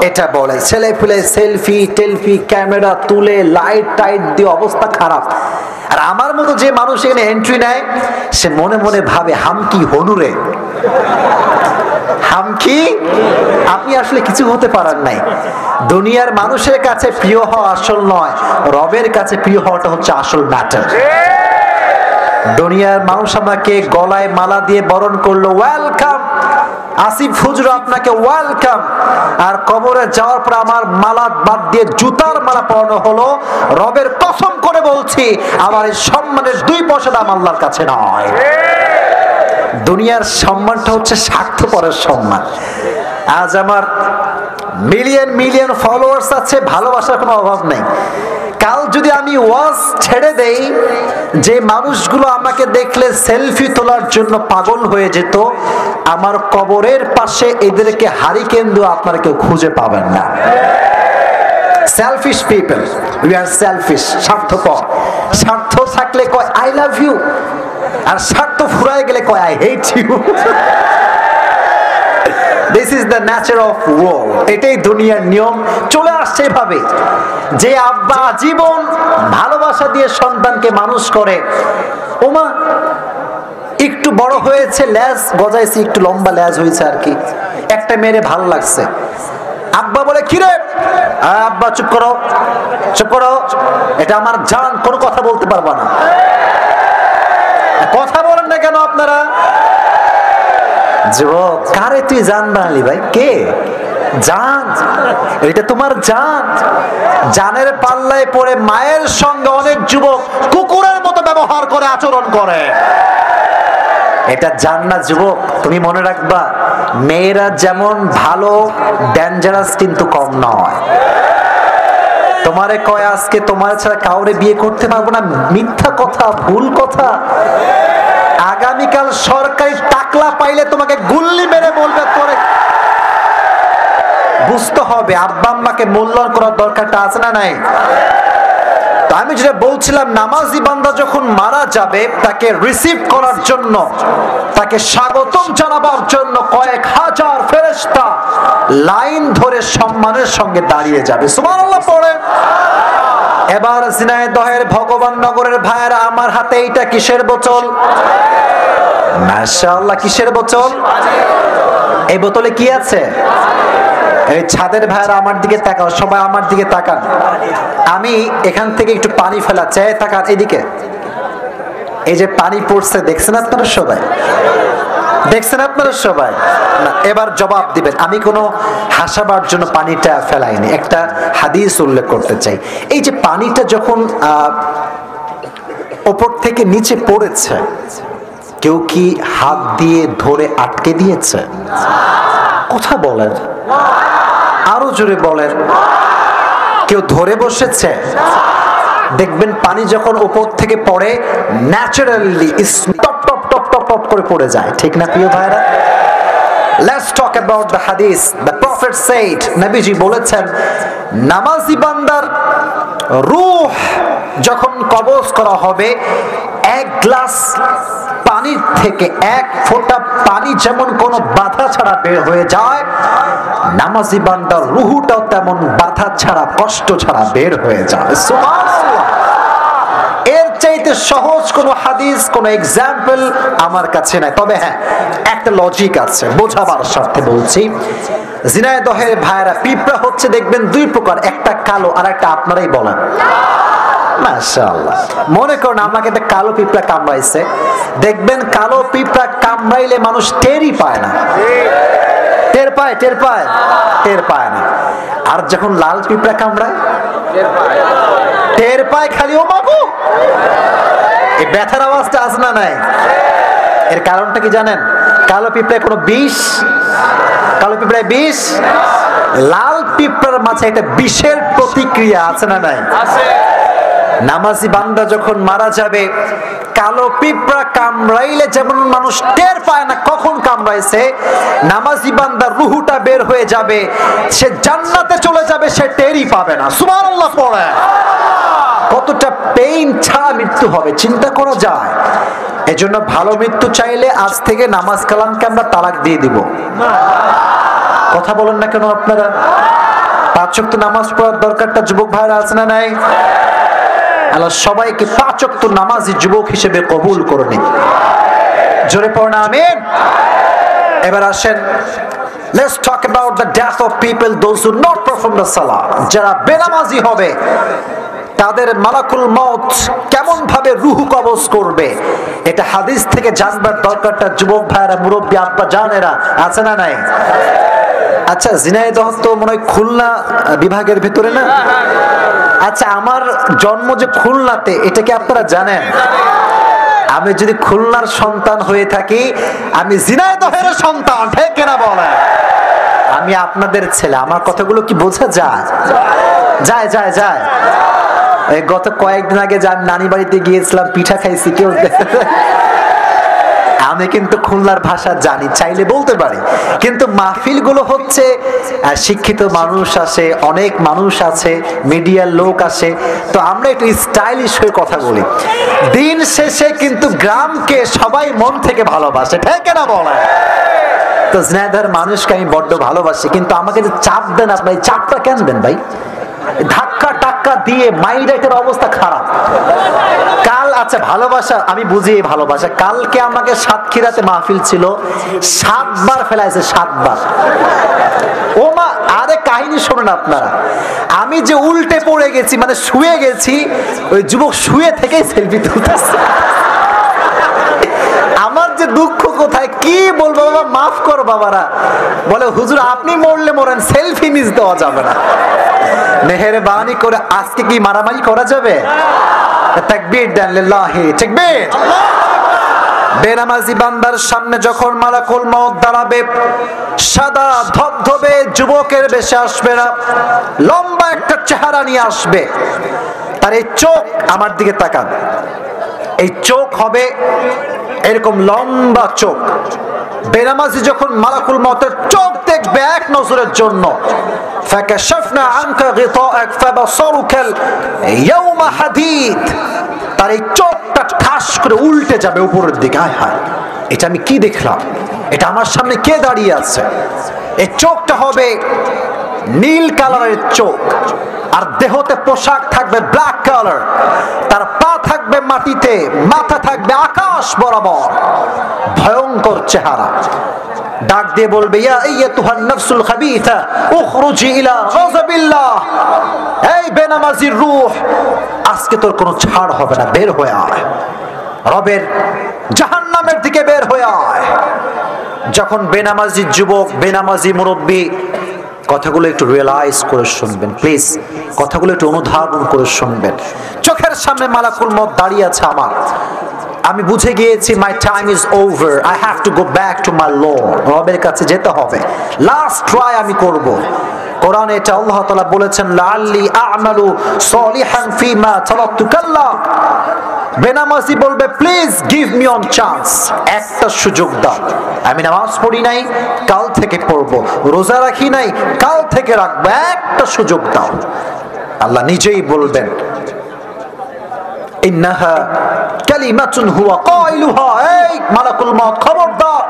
এটা বলে। ছেলে পেলে সেলফি টেলফি ক্যামেরা তুলে লাইট টাইট দিয়ে অবস্থা খারাপ। আর আমার মতো যে মানুষ এখানে এন্ট্রি নেয়, সে মনে মনে ভাবে হামকি হনুরে, হামকি। আপনি আসলে কিছু হতে পারেন নাই। দুনিয়ার মানুষের কাছে প্রিয় হওয়া আসল নয়, রবের কাছে প্রিয় হওয়াটা হচ্ছে আসল ম্যাটার। দুনিয়ার মানুষ আমাকে গলায় মালা দিয়ে বরণ করলো, ওয়েলকাম আসিফ হুজুর, আপনাকে ওয়েলকাম। আর কবরে যাওয়ার পর আমার মালা বাদ দিয়ে জুতার মালা পরানো হলো। রবের কসম করে বলছি, আমার এই সম্মানের 2 পয়সা দাম আল্লাহর কাছে নয়। দুনিয়ার সম্মানটা হচ্ছে স্বার্থপরের সম্মান। আজ আমার মিলিয়ন মিলিয়ন ফলোয়ার্স আছে, ভালোবাসার কোনো অভাব নেই। কাল যদি আমি ওয়াজ ছেড়ে দেই, যে মানুষগুলো আমাকে দেখলে সেলফি তোলার জন্য পাগল হয়ে যেত, আমার কবরের পাশে এদেরকে হারিকেন দিয়ে আপনারা কেউ খুঁজে পাবেন না। Selfish people, we are selfish, স্বার্থপর। স্বার্থ থাকলে কয় আই লাভ ইউ, আর স্বার্থ ফুরায় গেলে কয় I hate you. This is the nature of world. এটাই দুনিয়ার নিয়ম, চলে আসছে এভাবে। যে আব্বা জীবন ভালোবাসা দিয়ে সন্তানকে মানুষ করে, ওমা একটু বড় হয়েছে, লেজ গজাইছে, একটু লম্বা লেজ হয়েছে আর কি, একটা মেরে ভালো লাগছে, আব্বা বলে কিরে, আব্বা চুপ করো, চুপ করো, এটা আমার জান, কোনো কথা বলতে পারবা না। কথা বলেন না কেন আপনারা? যুবক, কারে তুই জান বানালি ভাই? কে জান? এটা তোমার জান। জানের পাল্লায় পড়ে মায়ের সঙ্গে অনেক যুবক কুকুরের মতো ব্যবহার করে, আচরণ করে। এটা জান না যুবক। তুমি মনে রাখবা, মেয়েরা যেমন ভালো, ডেঞ্জারাস কিন্তু কম নয়। তোমারে কয় আজকে তোমার ছাড়া কাউরে বিয়ে করতে পারবো না, মিথ্যা কথা, ভুল কথা। আগামীকাল সরকারি টাকলা পাইলে তোমাকে গুল্লি মেরে বলবে তোরে। বুঝতে হবে আব্বা আম্মাকে মূল্যায়ন করার দরকারটা আছে না নাই? আমি যেটা বলছিলাম, নামাজি বান্দা যখন মারা যাবে, তাকে রিসিভ করার জন্য, তাকে স্বাগতম জানাবার জন্য কয়েক হাজার ফেরেশতা লাইন ধরে সম্মানের সঙ্গে দাঁড়িয়ে যাবে। সুবহানাল্লাহ পড়ে। এবার ঝিনাইদহের ভগবান নগরের ভাইয়েরা, আমার হাতে এইটা কিসের বোতল? মাশাআল্লাহ, কিসের বোতল? এই বোতলে কি আছে? এই ছাদের ভাইয়েরা আমার দিকে তাকাও, সবাই আমার দিকে তাকান। আমি এখান থেকে একটু পানি ফেলাচ্ছি, তাকান এদিকে। এই যে পানি পড়ছে, দেখছেন আপনারা সবাই? দেখছেন আপনারা সবাই? না, এবার জবাব দিবেন। আমি কোনো হাসাবার জন্য পানিটা ফেলাইনি, একটা হাদিস উল্লেখ করতে চাই। এই যে পানিটা যখন উপর থেকে নিচে পড়েছে, কেউ কি হাত দিয়ে ধরে আটকে দিয়েছে? কথা বলেন, আরো জোরে বলেন। কেউ ধরে বসেছে? দেখবেন পানি যখন উপর থেকে পড়ে, naturally top top top top top করে পড়ে যায়, ঠিক না প্রিয় ভাইরা? Let's talk about the hadith. The Prophet said, নবীজি বলেছেন, নামাজি বান্দার রূহ যখন কবজ করা হবে, এক গ্লাস পানির থেকে এক ফোঁটা পানি যেমন কোনো বাধা ছাড়া বের হয়ে যায়, নামাজি বান্দার রূহটাও তেমন বাধা ছাড়া, কষ্ট ছাড়া বের হয়ে যায়। সুবহানাল্লাহ। এর চাইতে সহজ কোন হাদিস, কোন এক্সাম্পল আমার কাছে নাই। তবে হ্যাঁ, একটা লজিক আছে, বোঝাবার স্বার্থে বলছি। ঝিনাইদহের ভাইরা, পিঁপড়া হচ্ছে দেখবেন 2 প্রকার, একটা কালো আর একটা আপনারাই বলেন। মাশাআল্লাহ। মনে করুন আমাকে একটা কালো পিঁপড়া কামড়াইছে, দেখবেন কালো পিঁপড়া কামড়াইলে মানুষ টেরই পায় না। টের পায়? টের পায়? টের পায় না। আর যখন লাল পিঁপড়া কামড়ায় টের পায় খালি, ও বাবু। এই ব্যথার আওয়াজটা আছে না নাই? এর কারণটা কি জানেন? কালো পিঁপড়ায় কোনো বিষ, কালো পিঁপড়ায় বিষ, লাল পিঁপড়ার মাঝে একটা বিষের প্রতিক্রিয়া আছে না নাই? নামাজি বান্দা যখন মারা যাবে, কালো পিঁপড়া কামড়াইলে যেমন মানুষ টের পায় না কখন কামড়াইছে, নামাজি বান্দার রুহুটা বের হয়ে যাবে, সে জান্নাতে চলে যাবে, সে টেরই পাবে না। সুবহানাল্লাহ পড়ে। কতটা পেইন ছাড়া মৃত্যু হবে চিন্তা করা যায়। এজন্য ভালো মৃত্যু চাইলে আজ থেকে নামাজ কালামকে আমরা তালাক দিয়ে দিব। কথা বলেন না কেন আপনারা? 5 ওয়াক্ত নামাজ পড়ার দরকারটা যুবক ভাইরা আছে না নাই? আল্লাহ সবাইকে 5 ওয়াক্ত নামাজি যুবক হিসেবে কবুল করে নিন। জোরে পড়না আমিন। এবার আসেন, let's talk about the death of people those who not perform the salah. যারা বেনামাজি হবে তাদের মালাকুল মউত কেমন ভাবে রূহ কবজ করবে, এটা হাদিস থেকে জানবার দরকারটা যুবক ভাইরা, মুরব্বী আব্বা জানেরা আছে না নাই? আচ্ছা, ঝিনাইদহ তো মনে হয় খুলনা বিভাগের ভিতরে না? আচ্ছা, আমার জন্ম যে খুলনাতে, এটা কি আপনারা জানেন? আমি যদি খুলনার সন্তান হয়ে থাকি, আমি ঝিনাইদহের সন্তান, ঠিক কিনা বলেন? আমি আপনাদের ছেলে। আমার কথাগুলো কি বোঝা যায়? যায় যায় যায়। গত কয়েকদিন আগে যে আমি নানি বাড়িতে গিয়েছিলাম, পিঠা খাইছি, কেউ আমি কিন্তু খুলনার ভাষা জানি, চাইলে বলতে পারি, কিন্তু মাহফিল গুলো হচ্ছে শিক্ষিত মানুষ আসে, অনেক মানুষ আছে, মিডিয়ার লোক আসে, তো আমরা একটু স্টাইলিশ হয়ে কথা বলি। দিন শেষে কিন্তু গ্রামকে সবাই মন থেকে ভালোবাসে, ঠিক না বলে? তো ঝিনাইদহের মানুষকে আমি বড্ড ভালোবাসি, কিন্তু আমাকে যে চাপ দেন, আপনার চাপটা কেন দেন ভাই? ধাক্কা টাক্কা দিয়ে মাইন্ডের অবস্থা খারাপ। কাল, আচ্ছা ভালোবাসা আমি বুঝি, ভালোবাসা। কালকে আমাকে সাতক্ষীরাতে মাহফিল ছিল, 7 বার ফেলাইছে, 7 বার। ও মা, আরে কাহিনী শোনেন আপনারা। আমি যে উল্টে পড়ে গেছি, মানে শুয়ে গেছি, ওই যুবক শুয়ে থেকে সেলফি তুলতেছে। আমার যে দুঃখ কোথায় কি বলবো, বাবা মাফ করো বাবারা। বলে হুজুর আপনি মরলে মরেন, সেলফি মিস দেওয়া যাবে না। মেহেরবানি করে আজকে কি মারামারি করা যাবে? তাকবীর দেন, লিল্লাহি তাকবীর। বেনামাজি বান্দার সামনে যখন মালাকুল মউত দাঁড়াবে, সাদা ধবধবে যুবকের বেশে আসবে না, লম্বা একটা চেহারা নিয়ে আসবে। তার এই চোখ, আমার দিকে তাকান, এই চোখ হবে এরকম লম্বা চোখ। বেনামাজি যখন মালাকুল মউতের চোখ দেখবে এক নজরের জন্য, ফাকাশাফনা আনকা গিতাআক ফাবাসারুকা ইয়াওমা হাদীদ, তার এই চোখটা ঠাস করে উল্টে যাবে উপরের দিকে। হায় হায়, এটা আমি কি দেখলাম? এটা আমার সামনে কে দাঁড়িয়ে আছে? এই চোখটা হবে নীল কালারের চোখ, আর দেহতে পোশাক থাকবে ব্ল্যাক কালার, তার পা থাকবে মাটিতে, মাথা থাকবে আকাশ বরাবর। ভয়ঙ্কর চেহারা। ডাক দিয়ে বলবে, ইয়া আইয়াতুহান নাফসুল খাবিথা উখরুজি ইলা গাযাবিল্লাহ, এই বেনামাজির রূহ, আজকে তোর কোনো ছাড় হবে না, বের হয়ে আয়, রবের জাহান্নামের দিকে বের হয়ে আয়। যখন বেনামাজি যুবক, বেনামাজি মুরব্বী, কথাগুলো একটু রিয়েলাইজ করে শুনবেন প্লিজ, কথাগুলো একটু অনুধাবন করে শুনবেন। চোখের সামনে মালাকুল মউত দাঁড়িয়ে আছে আমার, আমি বুঝে গিয়েছি my time is over, I have to go back to my lord, রবের কাছে যেতে হবে, লাস্ট ট্রাই আমি করব। কোরআনে এটা আল্লাহ তাআলা বলেছেন, লাআল্লি আ'মালু সলিহান ফিমা তারাকতু কাল্লা। বেনামাজি বলবে, please give me on chance, একটা সুযোগ দাও। আমি নামাজ পড়ি নাই, কাল থেকে পড়বো, রোজা রাখি নাই, কাল থেকে রাখবো, একটা সুযোগ দাও। আল্লাহ নিজেই বলবেন, ইন্নাহা কালিমাতুন হুয়া কাইলুহা, এই মালাকুল মউত খবরদার,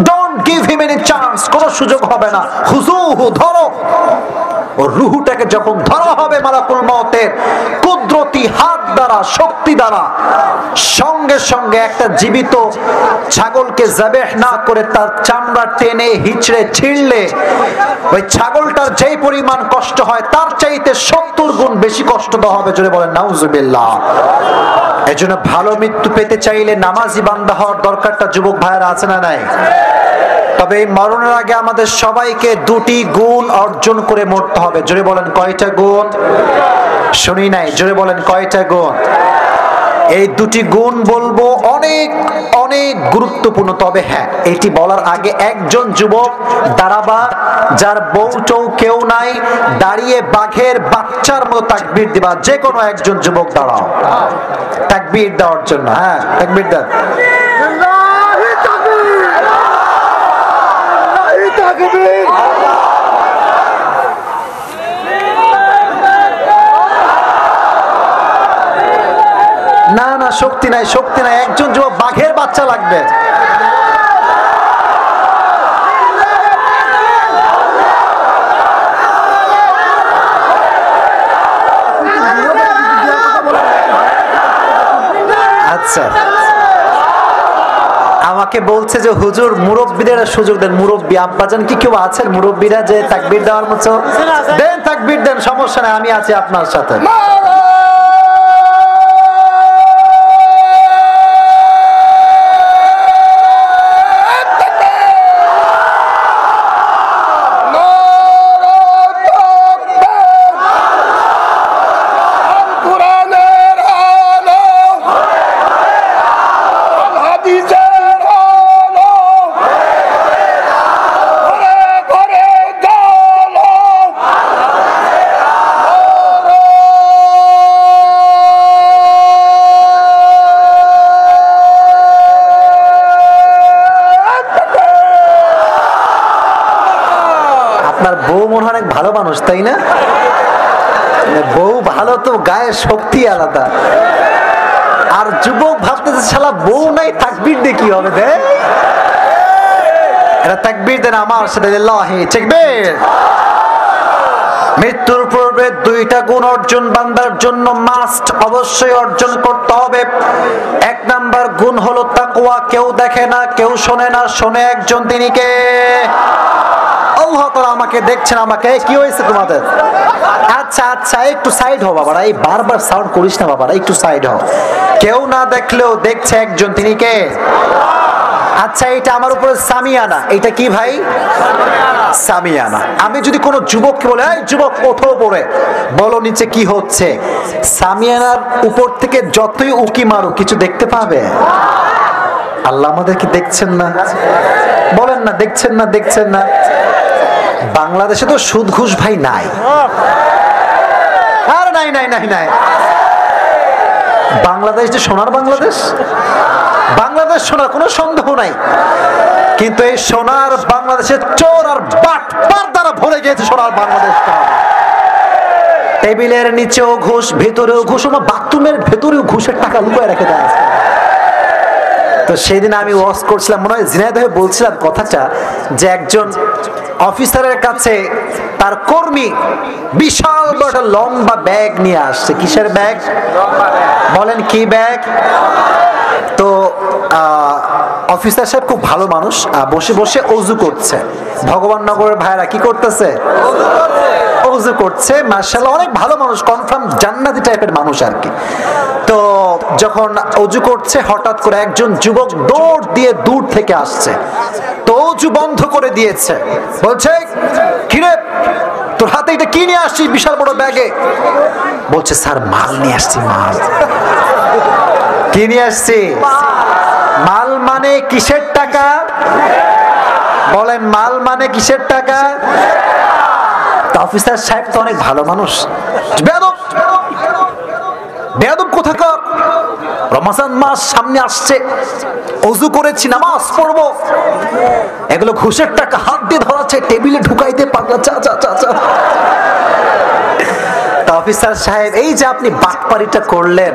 don't give him any chance, কোনো সুযোগ হবে না, হুজুহু, ধরো। ওর রুহুটাকে যখন ধরা হবে মালাকুল মউতের কুদরতি হাত দ্বারা, শক্তি দ্বারা সঙ্গে সঙ্গে একটা জীবিত ছাগলকে যাবেহ না করে তার চামড়া টেনে হিচড়ে ছিঁড়লে ওই ছাগলটার যেই পরিমাণ কষ্ট হয় তার চাইতে 70 গুণ বেশি কষ্ট দেওয়া হবে। জোরে বলেন নাউজুবিল্লাহ। এই জন্য ভালো মৃত্যু পেতে চাইলে নামাজি বান্দা হওয়ার দরকারটা যুবক ভাইয়েরা আছে না নাই? তবে এই মরণের আগে আমাদের সবাইকে 2টি গুণ অর্জন করে মরতে হবে। জোরে বলেন কয়টা গুণ? শুনি নাই, জোরে বলেন কয়টা গুণ? এই 2টি গুণ বলবো অনেক অনেক গুরুত্বপূর্ণ। তবে হ্যাঁ, এটি বলার আগে একজন যুবক দাঁড়াবা, যার বউ চৌ কেউ নাই, দাঁড়িয়ে বাঘের বাচ্চার মতো তাকবীর দিবা। যে কোনো একজন যুবক দাঁড়াও তাকবীর দেওয়ার জন্য। হ্যাঁ, তাকবীর দেন। না না, শক্তি নাই, শক্তি নাই। একজন যুবক, বাঘের বাচ্চা লাগবে। আচ্ছা, আমাকে বলছে যে হুজুর মুরব্বীদের সুযোগ দেন। মুরব্বী আব্বাজান কি কেউ আছেন মুরব্বীরা যে তাকবীর দেওয়ার মতো? দেন, তাকবীর দেন, সমস্যা নাই, আমি আছি আপনার সাথে। বউ মনে অনেক ভালো মানুষ, তাই না? বউ ভালো তো গায়ের শক্তি আলাদা। আর যুবক ভাবতেছে শালা বউ নাই, তাকবীর দিয়ে কি হবে? দে এরা তাকবীর দেন আমার সাথে। লিল্লাহি তাকবীর। মৃত্যুর পূর্বে 2টা গুণ অর্জন বান্দার জন্য মাস্ট, অবশ্যই অর্জন করতে হবে। 1 নাম্বার গুণ হলো তাকওয়া। কেউ দেখে না, কেউ শোনে না, শোনে একজন, তিনি কে? আল্লাহ তাআলা। আমাকে দেখছেন, আমাকে কি হয়েছে তোমাদের? আচ্ছা আচ্ছা, একটু সাইড হও বাবারা, এই বারবার সাউন্ড করিস না বাবারা, একটু সাইড হও। কেউ না দেখলেও দেখছে একজন, তিনি কে? আচ্ছা, এটা আমার উপরে সামিয়ানা। এটা কি ভাই? সামিয়ানা। আমি যদি কোনো যুবককে বলে, এই যুবক ওঠো পড়ে, বলো নিচে কি হচ্ছে, সামিয়ানার উপর থেকে যতই উকি মারো কিছু দেখতে পাবে? আল্লাহ আমাদেরকে দেখছেন না? বলেন না, দেখছেন না? দেখছেন না? বাংলাদেশে তো সুদ ঘুষ ভাই নাই। আর নাই নাই নাই নাই। বাংলাদেশ যে সোনার বাংলাদেশ, বাংলাদেশ সোনার কোনো সন্দেহ নাই। কিন্তু এই সোনার বাংলাদেশের চোর আর বাটপার দ্বারা ভরে গিয়েছে সোনার বাংলাদেশটা। টেবিলের নিচেও ঘুষ, ভেতরেও ঘুষ, বাথরুমের ভেতরেও ঘুষের টাকা লুকিয়ে রেখে দেয়। তো সেদিন আমি ওয়াজ করছিলাম, মনে হয় ঝিনাইদহে বলছিলাম কথাটা, যে একজন অফিসারের কাছে তার কর্মী বিশাল বড় লম্বা ব্যাগ নিয়ে আসছে। কিসের ব্যাগ? বলেন কি ব্যাগ? তো অফিসার সাহেব খুব ভালো মানুষ, বসে বসে অজু করছে। ভগবান নগরের ভাইরা কি করতেছে? অজু করছে। মাশাআল্লাহ, অনেক ভালো মানুষ, কনফার্ম জান্নাতি টাইপের মানুষ আর কি। তো যখন অজু করছে, হঠাৎ করে একজন যুবক দৌড় দিয়ে দূর থেকে আসছে। তো অজু বন্ধ করে দিয়েছে, বলছে কিরে তোর হাতে এটা কি নিয়ে আসছিস বিশাল বড় ব্যাগে? বলছে স্যার মাল নিয়ে আসছি। মাল? কি নিয়ে আসছি? মাল মানে কিসের টাকা? বলেন মাল মানে কিসের টাকা? অফিসার সাহেব তো অনেক ভালো মানুষ। বেয়াদব, বেয়াদব কোথাকার, রমজান মাস সামনে আসছে, ওযু করেছি, নামাজ পড়বো, এগুলো ঘুষের টাকা হাত দিয়ে ধরাচ্ছে, টেবিলে ঢুকাইতে পারলা। চা চা চা চা। অফিসার সাহেব, এই যে আপনি বাটপারিটা করলেন,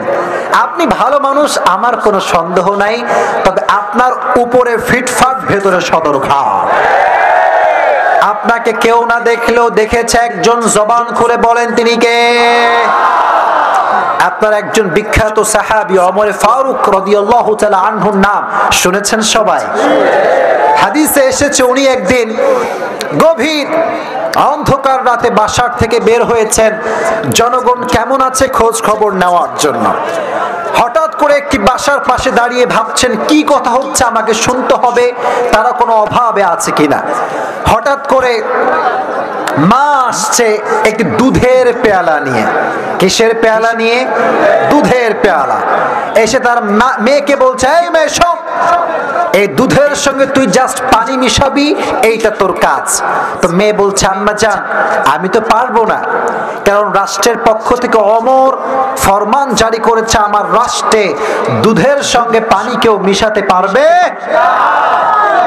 আপনি ভালো মানুষ, আমার কোনো সন্দেহ নাই, তবে আপনার উপরে ফিটফাট, ভেতরে সদরঘাট। আপনাকে কেউ না দেখলেও দেখেছে একজন, জবান খুলে বলেন তিনি কে? আপনার একজন বিখ্যাত সাহাবী ওমর ফারুক রাদিয়াল্লাহু তাআলা আনহুর নাম শুনেছেন সবাই? হাদিসে এসেছে উনি একদিন গভীর অন্ধকার রাতে বাসার থেকে বের হয়েছেন জনগণ কেমন আছে খোঁজ খবর নেওয়ার জন্য। হঠাৎ করে একটি বাসার পাশে দাঁড়িয়ে ভাবছেন কি কথা হচ্ছে, আমাকে শুনতে হবে, তারা কোনো অভাবে আছে কিনা। হঠাৎ করে মা আসছে একটি দুধের পেয়ালা নিয়ে। কিসের পেয়ালা নিয়ে? দুধের পেয়ালা। এসে তার মেয়েকে বলছে, এই মেয়ে শোন, এই দুধের সঙ্গে তুই জাস্ট পানি মিশাবি, এইটা তোর কাজ। তো মেয়ে বলছে, আম্মা জান আমি তো পারবো না, কারণ রাষ্ট্রের পক্ষ থেকে অমর ফরমান জারি করেছে আমার রাষ্ট্রে দুধের সঙ্গে পানি কেউ মিশাতে পারবে।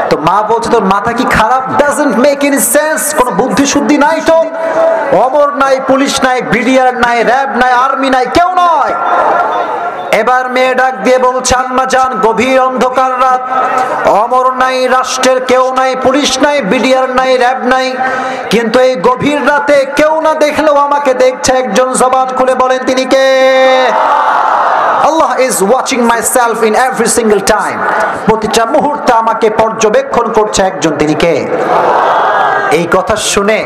তো মা বলছে, তোর মাথা কি খারাপ? ডাজন্ট মেক এনি সেন্স, কোনো বুদ্ধি শুদ্ধি নাই তো। অমর নাই, পুলিশ নাই, বিডিআর নাই, র্যাব নাই, আর্মি নাই, কেউ নয়। এবার মেয়ে ডাক দিয়ে বলছে, আম্মা জান গভীর অন্ধকার রাত, অমর নাই, রাষ্ট্রের কেউ নাই, পুলিশ নাই, বিডিআর নাই, র্যাব নাই, কিন্তু এই গভীর রাতে কেউ না দেখলেও আমাকে দেখছে একজন। জবান খুলে বলেন তিনি কে? Allah is watching myself in every single time. প্রতিটা মুহূর্তে আমাকে পর্যবেক্ষণ করছে একজন, তিনি কে? এই কথা শুনে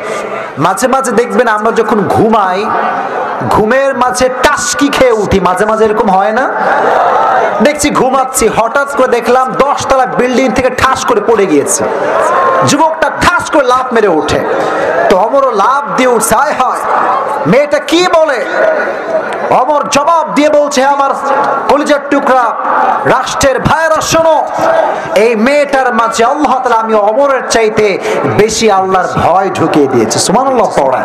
মাঝে মাঝে দেখবেন আমরা যখন ঘুমাই, ঘুমের মাঝে টাসকি খেয়ে উঠি, মাঝে মাঝে এরকম হয় না? দেখছি ঘুমাচ্ছি, হঠাৎ করে দেখলাম 10 তলা বিল্ডিং থেকে ঠাস করে পড়ে গিয়েছে। যুবকটা ঠাস করে লাফ মেরে ওঠে। তো অমরও লাফ দিয়ে উঠছে, আয় হয় মেয়েটা কি বলে? অমর জবাব দিয়ে বলছে, আমার কলিজার টুকরা রাষ্ট্রের ভাইয়েরা শোনো, এই মেয়েটার মাঝে আল্লাহ তাআলা আমি অমরের চাইতে বেশি আল্লাহর ভয় ঢুকিয়ে দিয়েছে। সুবহানাল্লাহ পড়া।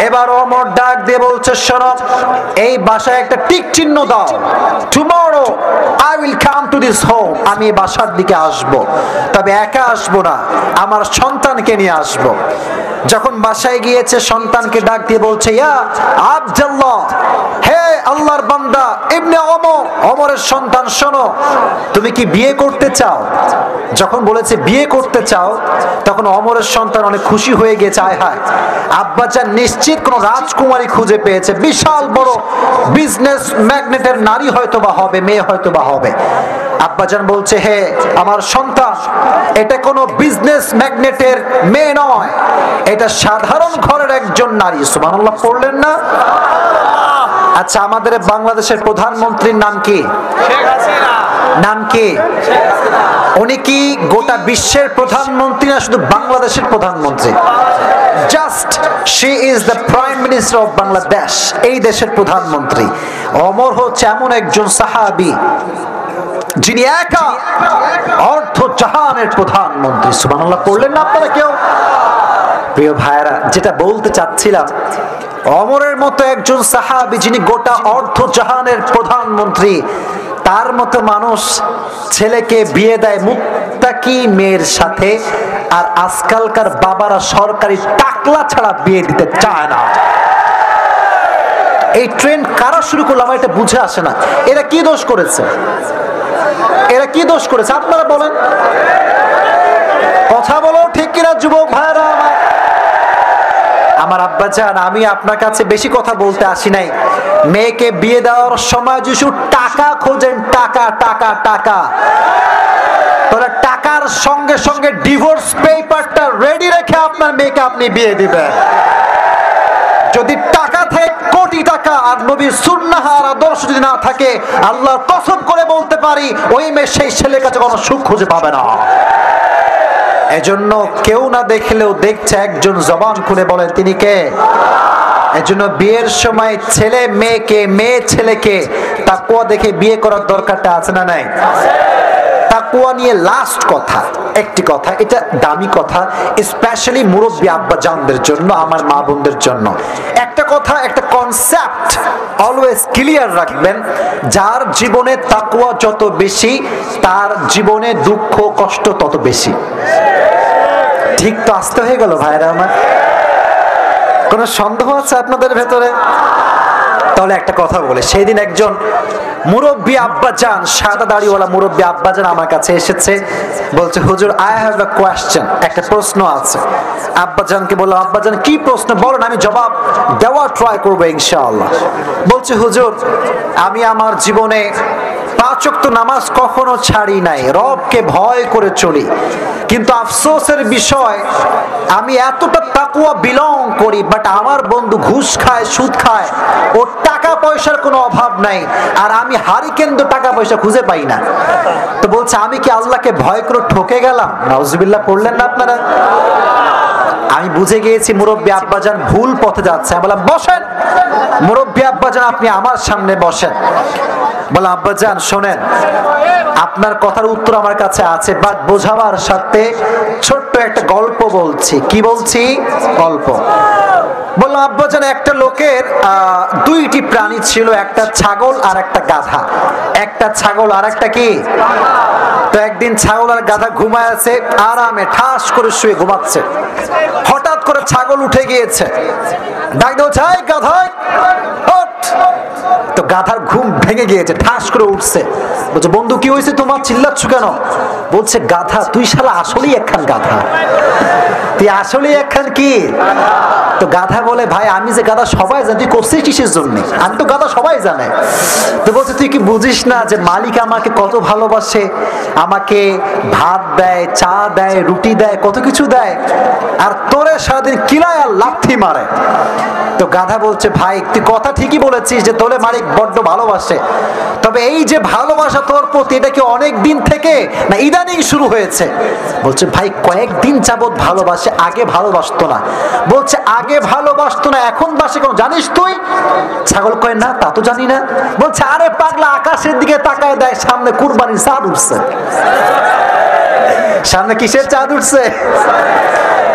এবার অমর ডাক দিয়ে বলছে, শোনো, এই বাসায় একটা টিক চিহ্ন দাও। Tomorrow I will come to this home, আমি বাসার দিকে আসব, তবে একা আসবো না, আমার সন্তানকে নিয়ে আসব। যখন বাসায় গিয়েছে সন্তানকে ডাক দিয়ে বলছে, ইয়া আব্দুল্লাহ, হে আল্লাহর বান্দা ইবনে ওমর, ওমরের সন্তান শোনো, তুমি কি বিয়ে করতে চাও? যখন বলেছে বিয়ে করতে চাও, তখন ওমরের সন্তান অনেক খুশি হয়ে গেছে। আয় হায়, আব্বাজান নিশ্চিত কোন রাজকুমারী খুঁজে পেয়েছে, বিশাল বড় বিজনেস ম্যাগনেটের নারী হয়তো বা হবে, মেয়ে হয়তো বা হবে। আব্বাজান বলছে, হে আমার সন্তান, এটা কোনো বিজনেস ম্যাগনেটের মেয়ে নয়, এটা সাধারণ ঘরের একজন নারী। সুবহানাল্লাহ পড়লেন না? আচ্ছা, আমাদের বাংলাদেশের প্রধানমন্ত্রীর নাম কি? শেখ হাসিনা। নাম কি? উনি কি গোটা বিশ্বের প্রধানমন্ত্রী না শুধু বাংলাদেশের প্রধানমন্ত্রী? Just she is the prime minister of Bangladesh, এই দেশের প্রধানমন্ত্রী। ওমর হচ্ছে এমন একজন সাহাবী যিনি একা অর্ধ জাহানের প্রধানমন্ত্রী। সুবহানাল্লাহ পড়লেন না আপনারা কেউ? প্রিয় ভাইরা, যেটা বলতে চাচ্ছিলাম, ওমরের মতো একজন সাহাবী যিনি গোটা অর্ধ জাহানের প্রধানমন্ত্রী, তার মতো মানুষ ছেলেকে বিয়ে দেয় মুত্তাকি মেয়ের সাথে, আর আজকালকার বাবারা সরকারি টাকলা ছাড়া বিয়ে দিতে চায় না। এই ট্রেন্ড কারা শুরু করলো আমার এটা বুঝে আসে না। এরা কি দোষ করেছে? এরা কি দোষ করেছে আপনারা বলেন? কথা বলো ঠিক কিনা যুবক ভাইরা? আমার আব্বা জান, আমি আপনার কাছে বেশি কথা বলতে আসি নাই। মেয়েকে বিয়ে দেওয়ার সময় যিশু টাকা খোঁজেন, টাকা টাকা টাকা। তাহলে টাকার সঙ্গে সঙ্গে ডিভোর্স পেপারটা রেডি রেখে আপনার মেয়েকে আপনি বিয়ে দিবেন। যদি টাকা থাকে কোটি টাকা, আর নবীর সুন্নাহ আর আদর্শ যদি না থাকে, আল্লাহর কসম করে বলতে পারি ওই মেয়ে সেই ছেলের কাছে কোনো সুখ খুঁজে পাবে না। এজন্য কেউ না দেখলেও দেখছে একজন, জবান খুলে বলেন তিনি কে? এজন্য বিয়ের সময় ছেলে মেয়েকে, মেয়ে ছেলেকে তাকওয়া দেখে বিয়ে করার দরকারটা আছে না নাই? তাকওয়া নিয়ে লাস্ট কথা, একটি কথা, এটা দামি কথা, স্পেশালি মুরব্বী আব্বা জানদের জন্য, আমার মা বোনদের জন্য একটা কথা, একটা কনসেপ্ট অলওয়েজ ক্লিয়ার রাখবেন। যার জীবনে তাকওয়া যত বেশি, তার জীবনে দুঃখ কষ্ট তত বেশি। ঠিক তো? আসতে হয়ে গেল ভাইরা আমার? কোন সন্দেহ আছে আপনাদের ভেতরে? তাহলে একটা কথা বলে, সেই দিন একজন মুরব্বী আব্বাজান, সাদা দাড়িওয়ালা মুরব্বী আব্বাজান আমার কাছে এসেছে, বলছে হুজুর আই হ্যাভ এ কোয়েশ্চেন, একটা প্রশ্ন আছে। আব্বাজানকে বললাম আব্বাজান কি প্রশ্ন বলেন, আমি জবাব দেওয়ার ট্রাই করবো ইনশাআল্লাহ। বলছে হুজুর আমি আমার জীবনে 5 ওয়াক্ত নামাজ কখনো ছাড়ি নাই, রবকে ভয় করে চলি, কিন্তু আফসোসের বিষয় আমি এতটা তাকওয়া বিলং করি, বাট আমার বন্ধু ঘুষ খায়, সুদ খায়, ওর টাকা পয়সার কোনো অভাব নাই, আর আমি হারিকেন টাকা পয়সা খুঁজে পাই না। তো বলছে আমি কি আল্লাহকে ভয় করে ঠকে গেলাম? নাউজুবিল্লাহ পড়লেন না আপনারা? আমি বুঝে গিয়েছি মুরব্বী আব্বাজান ভুল পথে যাচ্ছে। আমি বললাম বসেন মুরব্বী আব্বাজান, আপনি আমার সামনে বসেন। বললাম আব্বাজান শোনেন, আপনার কথার উত্তর আমার কাছে আছে, বাট বোঝাবার সাথে ছোট্ট একটা গল্প বলছি। কি বলছি? গল্প। বললাম আব্বাজান একটা লোকের 2টি প্রাণী ছিল, একটা ছাগল আর একটা গাধা। একটা ছাগল আর একটা কি? তো একদিন ছাগল আর গাধা ঘুমায় আছে, আরামে ঠাস করে শুয়ে ঘুমাচ্ছে। হঠাৎ করে ছাগল উঠে গিয়েছে, ডাক দেওয়া চাই গাধা, তো গাধার ঘুম ভেঙে গিয়েছে, ঠাস করে উঠছে। বলছে বন্ধু কি হয়েছে তোমার, চিল্লাচ্ছ কেন? বলছে গাধা তুই শালা আসলেই একখান গাধা, তুই আসলেই একখান কি? তো গাধা বলে ভাই আমি যে গাধা সবাই জানে, তুই করছিস কিসের জন্য? আমি তো গাধা সবাই জানে। তো বলছে তুই কি বুঝিস না যে মালিক আমাকে কত ভালোবাসে, আমাকে ভাত দেয়, চা দেয়, রুটি দেয়, কত কিছু দেয়, আর তোরে সারাদিন কিলায় আর লাথি মারে। তো গাধা বলছে ভাই তুই কথা ঠিকই বলেছিস যে তোরে মালিক বড্ড ভালোবাসে, তবে এই যে ভালোবাসা তোর প্রতি এটা কি অনেক দিন থেকে না ইদানিং শুরু হয়েছে? বলছে ভাই কয়েকদিন যাবত ভালোবাসে, আগে ভালোবাসতো না। বলছে আগে ভালোবাসতো না এখন বাসে কেন জানিস তুই? ছাগল কয় না তা তো জানি না। বলছে আরে পাগলা আকাশের দিকে তাকায় দেয়, সামনে কুরবানির চাঁদ উঠছে। সামনে কিসের চাঁদ উঠছে?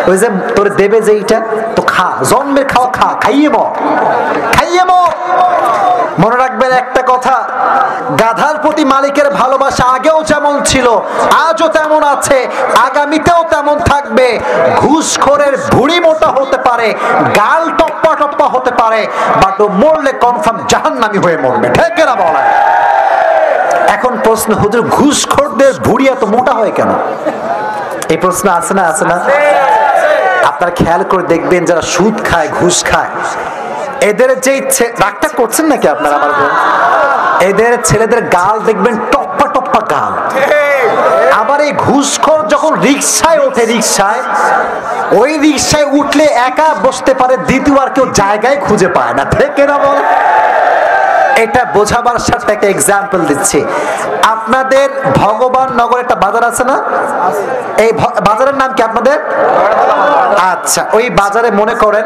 ওই যে তোর দেবে যে এইটা তো খা, জন্মের খাওয়া খা, খাইয়ে খাইয়ে মনে রাখবেন একটা কথা, গাধার প্রতি মালিকের ভালোবাসা আগেও যেমন ছিল, আজও তেমন আছে, আগামীতেও তেমন থাকবে। ঘুষখোরের ভুঁড়ি মোটা হতে পারে, গাল টপ্পা টপ্পা হতে পারে, বাট ও মরলে কনফার্ম জাহান্নামী হয়ে মরবে। ঠিক না বলেন? এখন প্রশ্ন হুজুর ঘুষখোরদের ভুঁড়ি এত মোটা হয় কেন? এই প্রশ্ন আছে না? আছে না? আপনারা খেয়াল করে দেখবেন যারা সুদ খায়, ঘুষ খায়, এদের যে রাগটা করছেন নাকি আপনারা আমার বোন, এদের ছেলেদের গাল দেখবেন টপ্পা টপ্পা গাল। আবার এই ঘুষখোর যখন রিকশায় ওঠে, রিকশায় ওই রিকশায় উঠলে একা বসতে পারে, দ্বিতীয়বার কেউ জায়গায় খুঁজে পায় না। ঠিক না বল? এটা বোঝাবার সাথে একটা এক্সাম্পল দিচ্ছি। আপনাদের ভগবান নগর একটা বাজার আছে না? এই বাজারের নাম কি আপনাদের? আচ্ছা, ওই বাজারে মনে করেন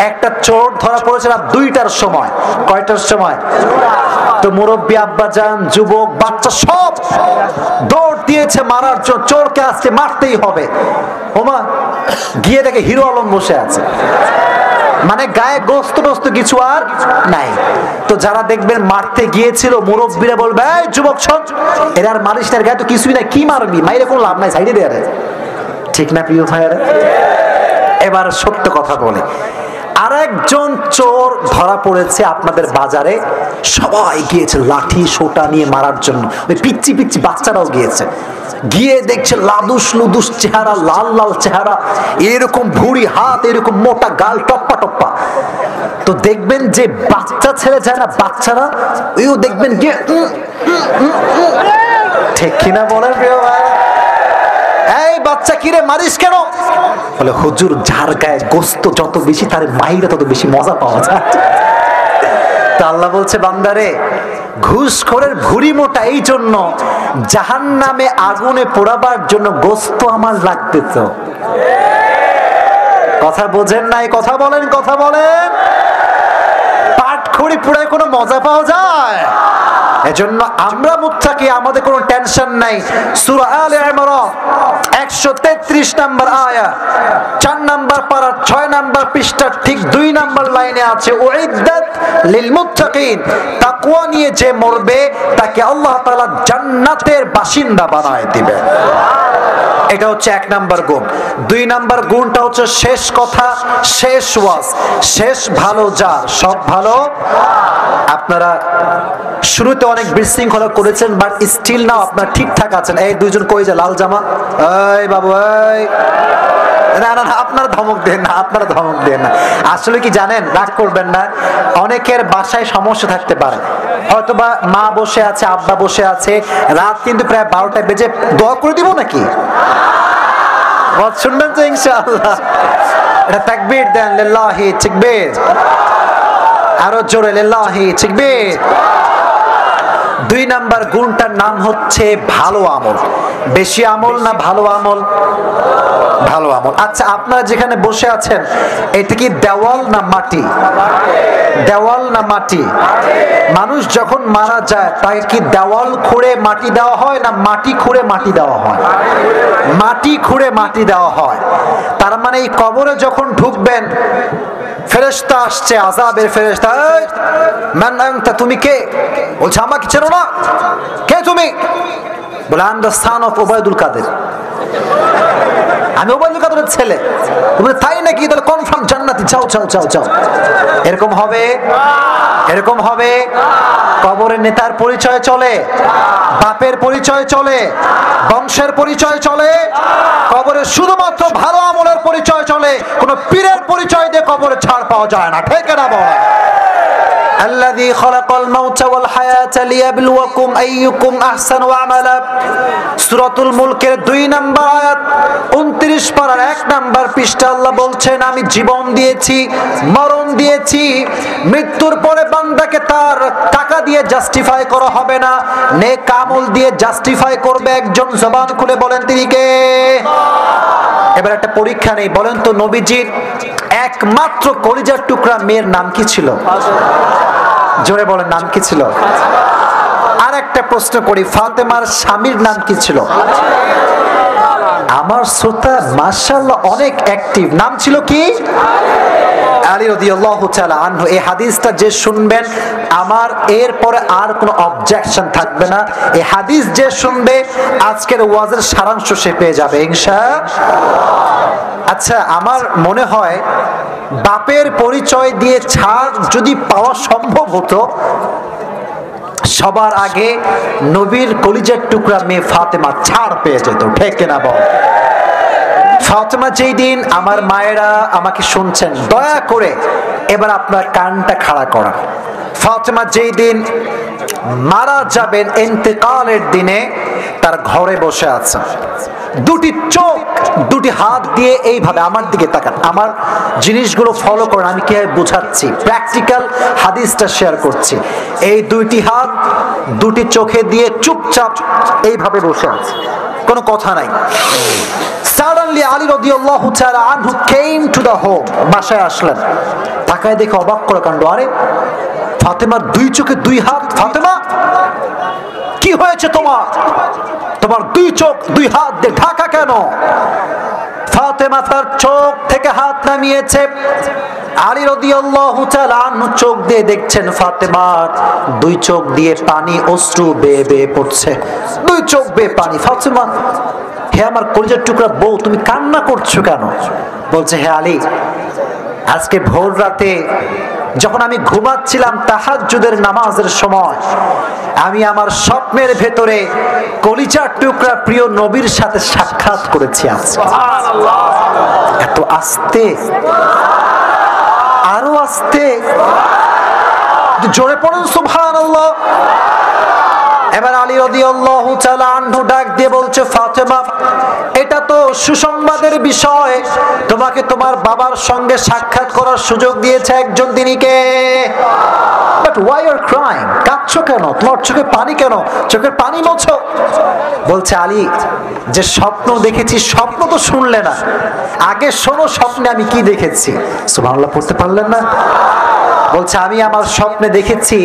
একটা চোর ধরা পড়েছে রাত 2টার সময়। কয়টার সময়? তো মুরব্বী আব্বাজান, যুবক, বাচ্চা সব দৌড় দিয়েছে মারার জন্য, চোরকে আজকে মারতেই হবে। ওমা গিয়ে দেখে হিরো আলম বসে আছে, মানে গায়ে গোস্ত টোস্ত কিছু আর নাই। তো যারা দেখবেন মারতে গিয়েছিল, মুরব্বীরা বলবে এই যুবক শোন, এর আর মারিস না, গায়ে তো কিছুই নাই, কি মারবি, মাইরে কোনো লাভ নাই, সাইডে দেয়ারে। ঠিক না প্রিয় ভাইয়ারা? এবার সত্য কথা বলে, আরেকজন চোর ধরা পড়েছে আপনাদের বাজারে, সবাই গিয়েছে লাঠি সোটা নিয়ে মারার জন্য, ওই পিচ্চি পিচ্চি বাচ্চারাও গিয়েছে। গিয়ে দেখছে লাদুস লুদুস চেহারা, লাল লাল চেহারা, এরকম ভুঁড়ি হাত, এরকম মোটা গাল, টপ্পা টপ্পা। তো দেখবেন যে বাচ্চা ছেলে যায় না, বাচ্চারা ওইও দেখবেন গিয়ে ঠিক কিনা বলেন প্রিয় ভাই? এই বাচ্চা কিরে মারিস কেন? বলে হুজুর যার গায়ে গোস্ত যত বেশি তার মাইরা তত বেশি মজা পাওয়া যায়। তা আল্লাহ বলছে বান্দারে, ঘুষখোরের ভুঁড়ি মোটা এই জন্য, জাহান্নামে আগুনে পোড়াবার জন্য গোস্ত আমার লাগবে। তো কথা বোঝেন নাই? কথা বলেন, কথা বলেন। পাটখড়ি পোড়ায় কোনো মজা পাওয়া যায়? এজন্য আমরা মুত্তাকি, আমাদের কোনো টেনশন নাই। সূরা আলে ইমরান 133 নম্বর আয়াত, 4 নম্বর পারা 6 নম্বর পৃষ্ঠার ঠিক 2 নম্বর লাইনে আছে উইদ্দাত লিল মুত্তাকিন, তাকওয়া নিয়ে যে মরবে তাকে আল্লাহ তাআলা জান্নাতের বাসিন্দা বানায় দিবেন। এটা হচ্ছে 1 নাম্বার গুণ। 2 নাম্বার গুণটা হচ্ছে শেষ কথা, শেষ ওয়াজ, শেষ ভালো যার সব ভালো। আপনারা শুরুতে অনেক বিশৃঙ্খলা করেছেন, বাট স্টিল নাও আপনারা ঠিকঠাক আছেন। এই দুইজন কই যে লাল জামা, এই বাবু এই, না না না, আপনারা ধমক দেন না, আপনারা ধমক দেন না। আসলে কি জানেন, রাগ করবেন না, অনেকের বাসায় সমস্যা থাকতে পারে, হয়তোবা মা বসে আছে, আব্বা বসে আছে, রাত কিন্তু প্রায় 12টা বেজে, দোয়া করে দিব নাকি? শুনবেন তো ইনশাআল্লাহ? এটা তাকবীর দেন, লিল্লাহি তাকবীর, আরো জোরে লিল্লাহি তাকবীর। 2 নাম্বার গুণটার নাম হচ্ছে ভালো আমল। বেশি আমল না ভালো আমল? ভালো আমল। আচ্ছা, আপনারা যেখানে বসে আছেন এটা কি দেওয়াল না মাটি? দেওয়াল না মাটি? মানুষ যখন মারা যায় তাকে কি দেওয়াল খুঁড়ে মাটি দেওয়া হয় না মাটি খুঁড়ে মাটি দেওয়া হয়? মাটি খুঁড়ে মাটি দেওয়া হয়। তার মানে এই কবরে যখন ঢুকবেন, ফেরেশতা আসছে, আযাবের ফেরেশতা, এই মান আনতা, তুমি কে? বলছে আমাকে চেনো না, কে তুমি? বলে I am the son of Obaidul Quader, আমি ওবায়দুল কাদেরের ছেলে। বলে তাই নাকি? তাহলে কনফার্ম জান্নাতি, যাও যাও যাও যাও। এরকম হবে? এরকম হবে? কবরের নেতার পরিচয় চলে, বাপের পরিচয় চলে, বংশের পরিচয় চলে, কবরে শুধুমাত্র ভালো আমলের পরিচয় চলে। কোন পীরের পরিচয় দিয়ে কবরে ছাড় পাওয়া যায় না, ঠিক না বল? الذي خلق الموت والحياة ليبلوكم أيكم أحسن عملا। সূরাতুল মুলকের 2 নাম্বার আয়াত 29 পারার 1 নাম্বার পৃষ্ঠা আল্লাহ বলছেন, আমি জীবন দিয়েছি, মরণ দিয়েছি, মৃত্যুর পরে বান্দাকে তার টাকা দিয়ে জাস্টিফাই করা হবে না, নেক আমল দিয়ে জাস্টিফাই করবে একজন। জবান খুলে বলেন তিনি কে? এবার একটা পরীক্ষা নেই, বলেন তো নবীজির একমাত্র কলিজার টুকরা মেয়ের নাম কি ছিল? জোরে বলেন, নাম কি ছিল? আর একটা প্রশ্ন করি, ফাতেমার স্বামীর নাম কি ছিল? আমার শ্রোতা মাশাআল্লাহ অনেক অ্যাক্টিভ, নাম ছিল কি? আলী রাদিয়াল্লাহু তাআলা আনহু। এই হাদিসটা যে শুনবেন, আমার এরপরে আর কোনো অবজেকশন থাকবে না। এই হাদিস যে শুনবে, আজকের ওয়াজের সারাংশ সে পেয়ে যাবে ইনশাআল্লাহ। আচ্ছা, আমার মনে হয় বাপের পরিচয় দিয়ে ছাড় যদি পাওয়া সম্ভব হতো, সবার আগে নবীর কলিজার টুকরা মেয়ে ফাতেমা ছাড় পেয়ে যেত, ঠিক না বল? ফাতেমা যেই দিন, আমার মায়েরা আমাকে শুনছেন, দয়া করে এবার আপনার কানটা খাড়া করা, ফাতেমা যেই দিন মারা যাবেন, ইন্তেকালের দিনে তার ঘরে বসে আছে, দুটি চোখ, দুটি হাত দিয়ে এইভাবে আমার দিকে তাকান, আমার জিনিসগুলো ফলো করেন, আমি কিভাবে বোঝাচ্ছি, প্র্যাকটিক্যাল হাদিসটা শেয়ার করছি। এই দুইটি হাত দুটি চোখে দিয়ে চুপচাপ এইভাবে বসে আছে, কোনো কথা নাই। Suddenly Ali radiyallahu ta'ala anhu came to the home, বাসায় আসলেন, তাকায় দেখে অবাক করে কাণ্ড, আরে ফাতেমার 2 চোখে 2 হাত। ফাতেমা, কি হয়েছে তোমার? তোমার 2 চোখ 2 হাত দিয়ে ঢাকা কেন? ফাতেমা তার চোখ থেকে হাত নামিয়েছে। আলী রাদিয়াল্লাহু তাআলা আনহু চোখ দিয়ে দেখছেন ফাতেমার 2 চোখ দিয়ে পানি, অশ্রু বেয়ে বেয়ে পড়ছে, 2 চোখ বেয়ে পানি। ফাতেমা, হে আমার কলিজার টুকরা বউ, তুমি কান্না করছো কেন? বলছে, হে আলী, আজকে ভোর রাতে যখন আমি ঘুমাচ্ছিলাম তাহাজ্জুদের নামাজের সময়, আমি আমার স্বপ্নের ভেতরে কলিজার টুকরা প্রিয় নবীর সাথে সাক্ষাৎ করেছি। সুবহানাল্লাহ। এত আস্তে, আরো আস্তে, জোরে পড়ুন সুবহানাল্লাহ। এবার আলী রাদিয়াল্লাহু তাআলা আনহু ডাক দিয়ে বলছে, ফাতেমা, এটা তো সুসংবাদের বিষয়, তোমাকে তোমার বাবার সঙ্গে সাক্ষাৎ করার সুযোগ দিয়েছে একজন, তিনি কে? But why are crying? কাঁদছো কেন? তোমার চোখে পানি কেন? চোখের পানি মোছো। বলছে, আলী, যে স্বপ্ন দেখেছি, স্বপ্ন তো শুনলে না, আগে শোনো স্বপ্নে আমি কি দেখেছি। সুবহানাল্লাহ পড়তে পারলেন না? বলছে, আমি আমার স্বপ্নে দেখেছি,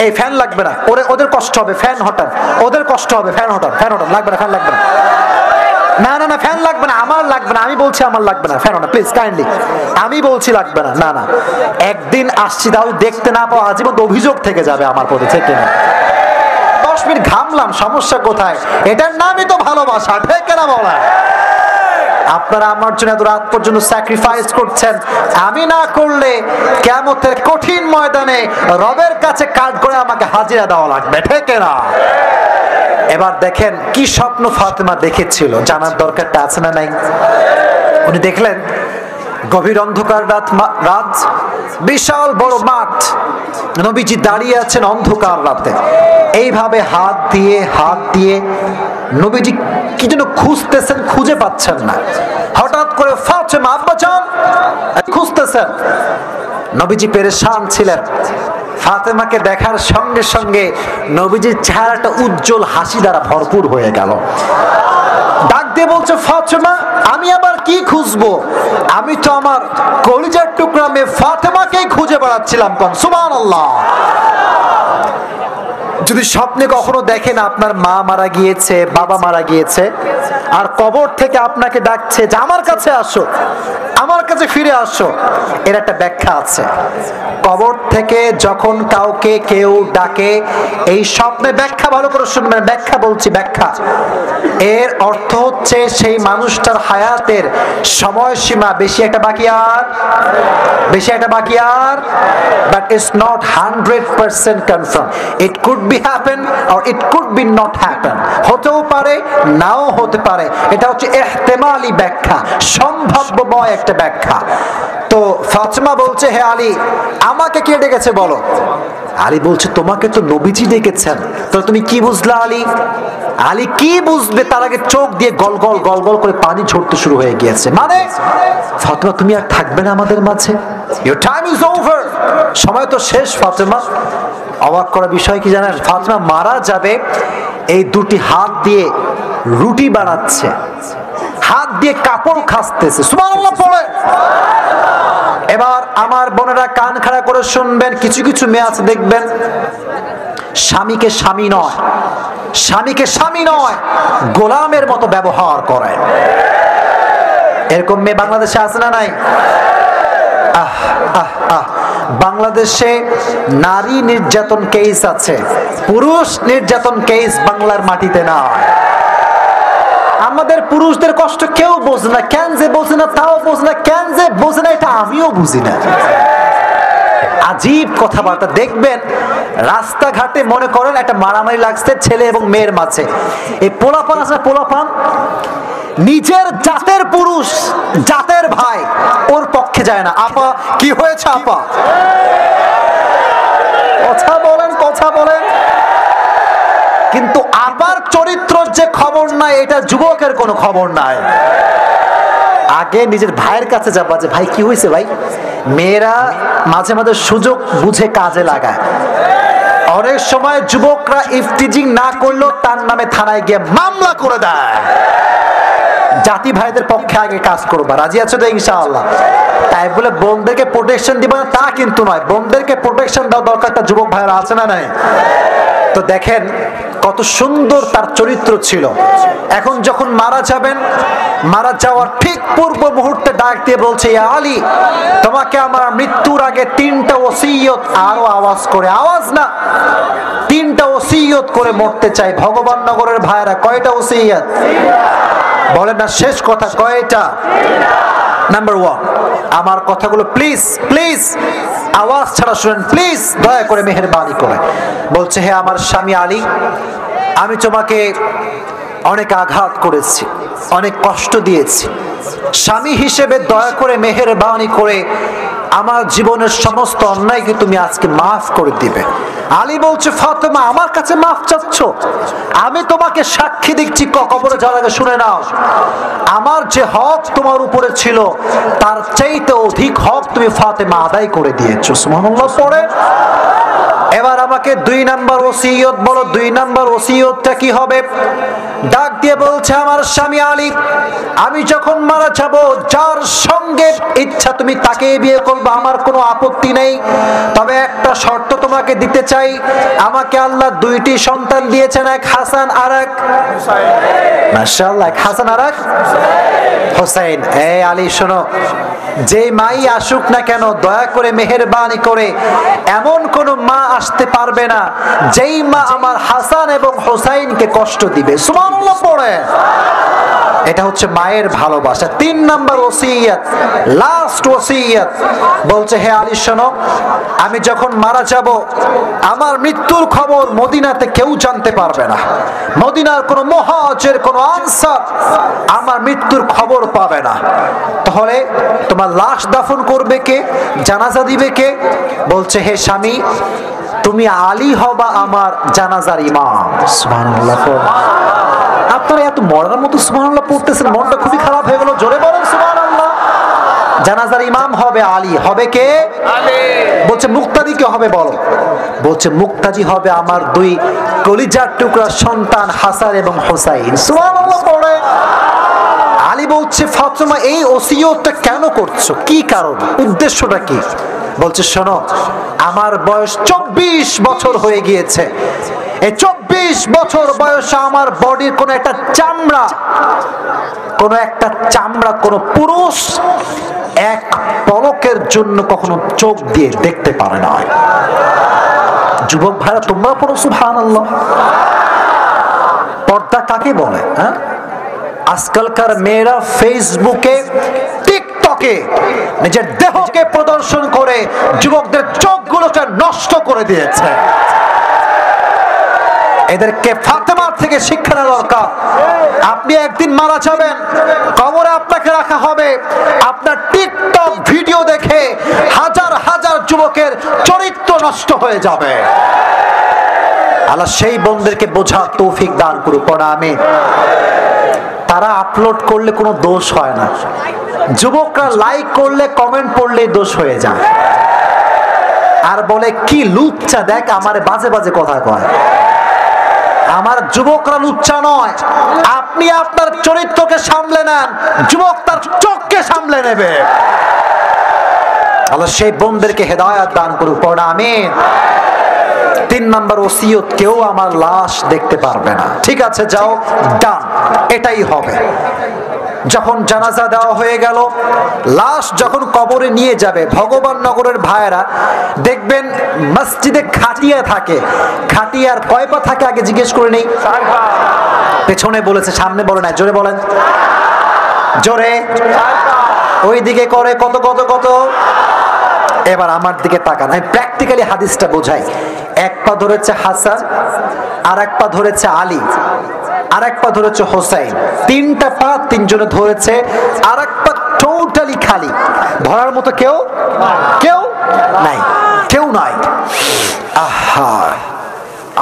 এই ফ্যান লাগবে না, ওদের কষ্ট হবে, ফ্যান হটান, ওদের কষ্ট হবে, ফ্যান হটান, ফ্যান হটান, লাগবে না, ফ্যান লাগবে না, না না না, ফ্যান লাগবে না, আমার লাগবে না, আমি বলছি আমার লাগবে না, ফ্যান হটান প্লিজ, কাইন্ডলি, আমি বলছি লাগবে না, না না, একদিন আসছি তাহলে দেখতে না পাওয়া আজীবন অভিযোগ থেকে যাবে আমার প্রতি, ঠিক না? 10 মিনিট ঘামলাম, সমস্যা কোথায়? এটার নামই তো ভালোবাসা, ঠিক না বলা? আপনারা আমার জন্য এত রাত পর্যন্ত স্যাক্রিফাইস করছেন, আমি না করলে কিয়ামতের কঠিন ময়দানে রবের কাছে কাঠ করে আমাকে হাজিরা দেওয়া লাগবে, ঠিক না? এবার দেখেন কি স্বপ্ন ফাতেমা দেখেছিল, জানার দরকারটা আছে না নাই? উনি দেখলেন গভীর অন্ধকার রাত, বিশাল বড় মাঠ, নবীজি দাঁড়িয়ে আছেন অন্ধকার রাতে, এইভাবে হাত দিয়ে নবীজি কি যেন খুঁজতেছেন, খুঁজে পাচ্ছেন না। হঠাৎ করে ফাতেমা, আব্বাজান, খুঁজতেছেন। নবীজি পেরেশান ছিলেন। ফাতেমাকে দেখার সঙ্গে সঙ্গে নবীজির চেহারাটা উজ্জ্বল হাসি দ্বারা ভরপুর হয়ে গেল। ডাক দিয়ে বলছে, ফাতেমা, আমি আবার কি খুঁজবো? আমি তো আমার কলিজার টুকরা মেয়ে ফাতেমাকেই খুঁজে বেড়াচ্ছিলাম। কোন সুবহানাল্লাহ। যদি স্বপ্নে কখনো দেখেন আপনার মা মারা গিয়েছে, বাবা মারা গিয়েছে, আর কবর থেকে আপনাকে ডাকছে যে আমার কাছে আসো, আমার কাছে ফিরে আসো, এর একটা ব্যাখ্যা আছে। কবর থেকে যখন কাউকে কেউ ডাকে, এই স্বপ্নে ব্যাখ্যা ভালো করে শুনবেন, ব্যাখ্যা বলছি, ব্যাখ্যা। এর অর্থ হচ্ছে সেই মানুষটার হায়াতের সময়সীমা বেশি একটা বাকি আর, but it's not 100% confirm. It could be happen or it could be not happen, হতেও পারে নাও হতে পারে। এটা হচ্ছে ইহতিমালি ব্যাখ্যা, সম্ভাব্যময় একটা ব্যাখ্যা। তো ফাতেমা বলছে, হে আলী, আমাকে কে ডেকেছে বলো? আলী বলছে, তোমাকে তো নবীজি ডেকেছেন। তো তুমি কি বুঝলা আলী? আলী কি বুঝবে, তার আগে চোখ দিয়ে গল গল করে পানি ঝরতে শুরু হয়ে গিয়েছে। মানে ফাতেমা, তুমি আর থাকবে না আমাদের মাঝে, ইউর টাইম ইজ ওভার, সময় তো শেষ। ফাতেমা, অবাক করা বিষয় কি জানেন, ফাতেমা মারা যাবে এই দুটি হাত দিয়ে রুটি বানাচ্ছে, হাত দিয়ে কাপড় খাসতেছে। সুবহানাল্লাহ পড়ে। এবার আমার বোনেরা কান খাড়া করে শুনবেন, কিছু কিছু মেয়ে আছে দেখবেন স্বামীকে স্বামী নয় গোলামের মতো ব্যবহার করে। এরকম মেয়ে বাংলাদেশে আছে না নাই? বাংলাদেশে নারী নির্যাতন কেস আছে, পুরুষ নির্যাতন কেস বাংলার মাটিতে না। আমাদের পুরুষদের কষ্ট কেউ বোঝে না, কেন যে বোঝে না তাও বোঝে না, কেন যে বোঝে না এটা আমিও বুঝি না। আজীব কথাবার্তা দেখবেন রাস্তাঘাটে, মনে করেন একটা মারামারি লাগছে ছেলে এবং মেয়ের মাঝে, এই পোলাপান আছে, পোলাপান নিজের জাতের পুরুষ, জাতের ভাই ওর পক্ষে যায় না। আপা কি হয়েছে? আপা কথা বলেন। কিন্তু আপার চরিত্রের যে খবর নাই, এটা যুবকের কোনো খবর নাই। আগে নিজের ভাইয়ের কাছে যাবা যে ভাই কি হয়েছে ভাই। মেয়েরা মাঝে মাঝে সুযোগ বুঝে কাজে লাগায়। অনেক সময় যুবকরা ইফতিজিং না করলেও তার নামে থানায় গিয়ে মামলা করে দেয়। জাতি ভাইদের পক্ষে আগে কাজ করবা, রাজি আছো তো ইনশাআল্লাহ? তাই বলে বোনদেরকে প্রোটেকশন দিবা না তা কিন্তু নয়, বোনদেরকে প্রোটেকশন দেওয়া দরকারটা যুবক ভাইরা আছে না নাই? তো দেখেন কত সুন্দর তার চরিত্র ছিল। এখন যখন মারা যাবেন, মারা যাওয়ার ঠিক পূর্ব মুহূর্তে ডাক দিয়ে বলছে, ইয়া আলী, তোমাকে আমার মৃত্যুর আগে 3টা ওসিয়ত, আরো আওয়াজ করে, আওয়াজ না, 3টা ওসিয়ত করে মরতে চাই। ভগবান নগরের ভাইরা, কয়টা ওসিয়ত বলেন না? শেষ কথা, কয়টা? নাম্বার 1, আমার কথাগুলো প্লিজ আওয়াজ ছাড়া শুনেন, প্লিজ দয়া করে, মেহেরবানি করে। বলছে, হে আমার স্বামী আলী, আমি তোমাকে অনেক আঘাত করেছি, অনেক কষ্ট দিয়েছি। স্বামী হিসেবে দয়া করে, মেহেরবানি করে আমার জীবনের সমস্ত অন্যায়কে তুমি আজকে মাফ করে দিবে। আলী বলছে, ফাতেমা, আমার কাছে মাফ চাচ্ছ? আমি তোমাকে সাক্ষী দিচ্ছি, কবরে যাওয়ার আগে শুনে নাও, আমার যে হক তোমার উপরে ছিল তার চাইতে অধিক হক তুমি ফাতেমা আদায় করে দিয়েছো। সুবহানাল্লাহ পড়ে। এবার আমাকে 2 নাম্বার ওসিয়ত বলো, 2 নাম্বার ওসিয়তটা কি হবে? ডাক দিয়ে বলছে, আমার স্বামী আলী, আমি যখন মারা যাব, যার সঙ্গে ইচ্ছা তুমি তাকে বিয়ে করবে, আমার কোনো আপত্তি নেই। তবে একটা শর্ত তোমাকে দিতে চাই, আমাকে আল্লাহ 2টি সন্তান দিয়েছেন, এক হাসান আর এক হুসাইন। মাশাআল্লাহ, এক হাসান আর এক হুসাইন। এই আলী শোনো, যে মাই আসুক না কেন, দয়া করে মেহেরবানি করে এমন কোন মা আসতে পারবে না যেই মা আমার হাসান এবং হুসাইনকে কষ্ট দিবে। সুবহানাল্লাহ পড়ে। এটা হচ্ছে মায়ের ভালোবাসা। 3 নাম্বার ওসিয়ত, লাস্ট ওসিয়ত, বলছে হে আলী শোনো, আমি যখন মারা যাব আমার মৃত্যুর খবর মদিনাতে কেউ জানতে পারবে না। মদিনার কোন মুহাজির, কোন আনসার আমার মৃত্যুর খবর পাবে না। তাহলে তোমার লাশ দাফন করবে কে, জানাজা দিবে কে? বলছে হে স্বামী, তুমি আলী হবা আমার জানাজার ইমাম। সুবহানাল্লাহ। আপনারা এত মরার মতো সুবহানাল্লাহ পড়তেছেন, মনটা খুবই খারাপ হয়ে গেল। জোরে বলেন সুবহানাল্লাহ। জানাজার ইমাম হবে আলী। হবে কে? আলী। বলছে মুক্তাদি কে হবে বলো? বলছে মুক্তাদি হবে আমার 2 কলিজার টুকরা সন্তান হাসান এবং হুসাইন। সুবহানাল্লাহ পড়ে। আলী বলছে ফাতেমা এই ওসিয়তটা কেন করছো, কি কারণ, উদ্দেশ্যটা কি? বলছে শোনো, আমার বয়স 24 বছর হয়ে গিয়েছে। এই 24 বছর বয়সে আমার বডির কোন একটা চামড়া, কোন পুরুষ এক পলকের জন্য কখনো চোখ দিয়ে দেখতে পারে না। যুবক ভাইরা তোমরা পড়ো সুবহানাল্লাহ। পর্দা কাকে বলে? হ্যাঁ, আজকালকার মেয়েরা ফেসবুকে, টিকটকে নিজের দেহকে প্রদর্শন করে যুবকদের চোখগুলোকে নষ্ট করে দিয়েছে। এদেরকে ফাতেমা থেকে শিক্ষা নেওয়া দরকার। আপনি একদিন মারা যাবেন, কবরে আপনাকে রাখা হবে, আপনার টিকটক ভিডিও দেখে হাজার হাজার যুবকের চরিত্র নষ্ট হয়ে যাবে। আল্লাহ সেই বন্ধুদেরকে বোঝার তৌফিক দান করুক। আমিন। তারা আপলোড করলে কোনো দোষ হয় না, যুবকরা লাইক করলে, কমেন্ট পড়লে দোষ হয়ে যায়। আর বলে কি লুচ্চা, দেখ আমার বাজে বাজে কথা কয়। আমার যুবকরা লুচ্চা নয়। আপনি আপনার চরিত্রকে সামলে নেন, যুবক তার চোখকে সামলে নেবে। আল্লাহ সেই বোনদেরকে হেদায়েত দান করুক। আমিন। 3 নাম্বার ওসিয়ত, কেউ আমার লাশ দেখতে পারবে না। ঠিক আছে, যাও, ডান, এটাই হবে। যখন জানাজা দেওয়া হয়ে গেল, লাশ যখন কবরে নিয়ে যাবে, ভগবান নগরের ভাইয়েরা দেখবেন মসজিদে খাটিয়া থাকে। খাটিয়ার কয় পা থাকে আগে জিজ্ঞেস করে নেই। পেছনে বলেছে, সামনে বলে নাই। জোরে বলেন, জোরে। ওই দিকে করে কত কত কত। এবার আমার দিকে তাকান, আমি প্র্যাকটিক্যালি হাদিসটা বোঝাই। 1 পা ধরেছে হাসান, আর 1 পা ধরেছে আলী, আর 1 পা ধরেছে হোসাইন। 3টা পা 3 জনে ধরেছে, আর 1 পা টোটালি খালি। ধরার মতো কেউ নাই, কেউ নাই। আহা,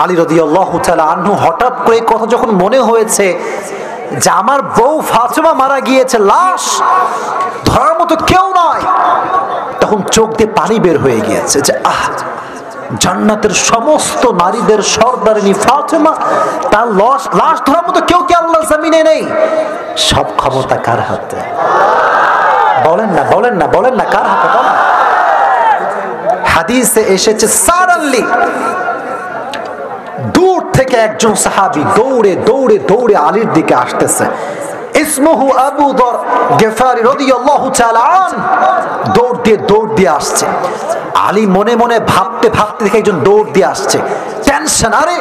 আলী রাদিয়াল্লাহু তাআলা আনহু হঠাৎ করে কথা যখন মনে হয়েছে যে আমার বউ ফাতেমা মারা গিয়েছে, লাশ ধরার মতো কেউ নয়, তখন চোখ দিয়ে পানি বের হয়ে গিয়েছে যে জান্নাতের সমস্ত নারীদের সর্দারিনী ফাতেমা, তার লাশ ধরার মতো কেউ কি আল্লাহর জমিনে নেই? সব ক্ষমতা কার হাতে? বলেন না, বলেন না, বলেন না, কার হাতে বলেন? হাদিসে এসেছে সারাল্লি দূর থেকে একজন সাহাবী দৌড়ে দৌড়ে দৌড়ে আলীর দিকে আসতেছে। ইসমুহু আবু যর গিফারি রাদিয়াল্লাহু তাআলা আন। দৌড় দিয়ে আসছে। আলী মনে মনে ভাবতে ভাবতে দেখে একজন দৌড় দিয়ে আসছে, টেনশন। আরে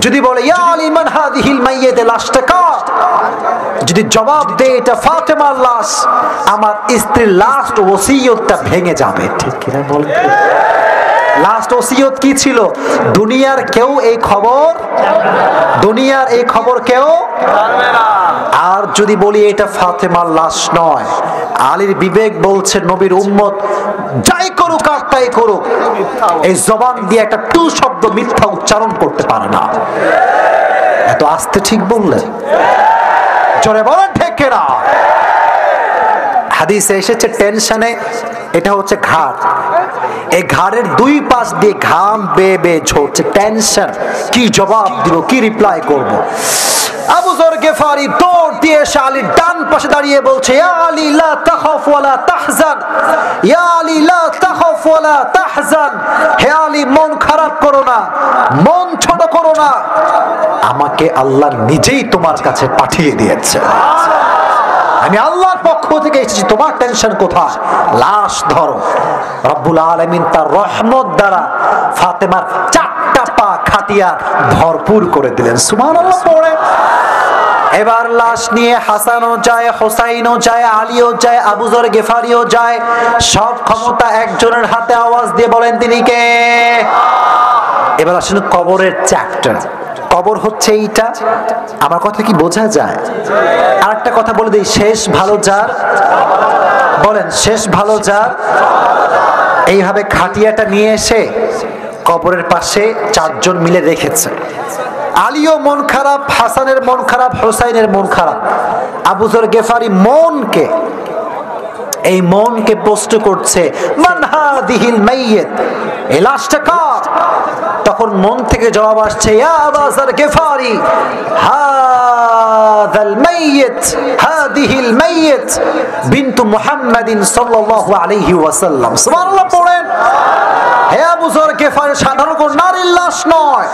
যদি বলে ইয়া আলী মান হাদিহিল মাইয়্যিত, লাশটা কার? যদি জবাব দেয় এটা ফাতেমার লাশ, আমার স্ত্রীর লাস্ট ওসিয়তটা ভেঙে যাবে। ঠিক কিনা বলেন? লাস্ট ওসিয়ত কি ছিল? দুনিয়ার কেউ এই খবর কেউ জানবে না। আর যদি বলি এটা ফাতেমার লাশ নয়, আলীর বিবেক বলছে নবীর উম্মত যাই করুক আর তাই করুক, এই জবান দিয়ে একটা টু শব্দ মিথ্যা উচ্চারণ করতে পারে না। এত আস্তে ঠিক বললেন? জোরে বলেন ঠিক কিনা? হাদিসে এসেছে টেনশনে, এটা হচ্ছে ঘাড়, এই ঘাড়ের 2 পাশ দিয়ে ঘাম বেয়ে বেয়ে ঝরছে। টেনশন, কি জবাব দিব, কি রিপ্লাই করব? আবু যর গিফারি দৌড় দিয়ে এসে আলীর ডান পাশে দাঁড়িয়ে বলছে, ইয়া আলী লা তাখাফ ওয়ালা তাহজান, ইয়া আলী লা তাখাফ ওয়ালা তাহজান। হে আলী, মন খারাপ করো না, মন ছোট করো না, আমাকে আল্লাহ নিজেই তোমার কাছে পাঠিয়ে দিয়েছে। আমি আল্লাহর পক্ষ থেকে এসেছি, তোমার টেনশন কোথায়? লাশ ধরো। রব্বুল আলামিন তার রহমত দ্বারা ফাতেমার 4টা পা খাটিয়া ভরপুর করে দিলেন। সুবহানাল্লাহ পড়ে। এবার লাশ নিয়ে হাসানও যায়, হোসাইনও যায়, আলীও যায়, আবু যর গিফারিও যায়। সব ক্ষমতা একজনের হাতে। আওয়াজ দিয়ে বলেন তিনি কে? এবার আসলে কবরের চ্যাপ্টার। কবর হচ্ছে এইটা। আমার কথা কি বোঝা যায়? আর একটা কথা বলে দিই, শেষ ভালো যার, বলেন শেষ ভালো যার। এইভাবে খাটিয়াটা নিয়ে এসে কবরের পাশে চারজন মিলে রেখেছে। আলীও মন খারাপ, হাসানের মন খারাপ, হোসাইনের মন খারাপ। আবু যর গিফারি এই মনকে প্রশ্ন করছে, মান হাদিহিল মাইয়িত, এই লাশটা কার? তখন মন থেকে জবাব আসছে, ইয়া আবু যর গিফারি, হাযাল মাইয়িত, হাদিহিল মাইয়িত বিনতু মুহাম্মাদিন সাল্লাল্লাহু আলাইহি ওয়াসাল্লাম। সুবহানাল্লাহ পড়েন। হে আবু যর গিফারি, সাধারণ কোন নারীর লাশ নয়,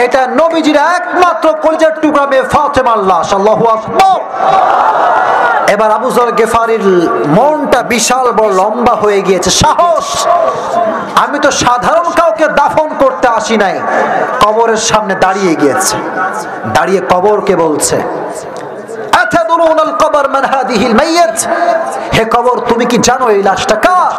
এটা নবীজির একমাত্র কলিজার টুকরা মেয়ে ফাতেমার লাশ। আল্লাহু আকবার। এবার আবু যর গিফারির মনটা বিশাল বড় লম্বা হয়ে গিয়েছে। সাহস! আমি তো সাধারণ কাউকে দাফন করতে আসি নাই। কবরের সামনে দাঁড়িয়ে গিয়েছে, দাঁড়িয়ে কবরকে বলছে, আতাদুরুনাল কবর মান হাদিহিল মাইয়িত, হে কবর তুমি কি জানো এই লাশটা কার?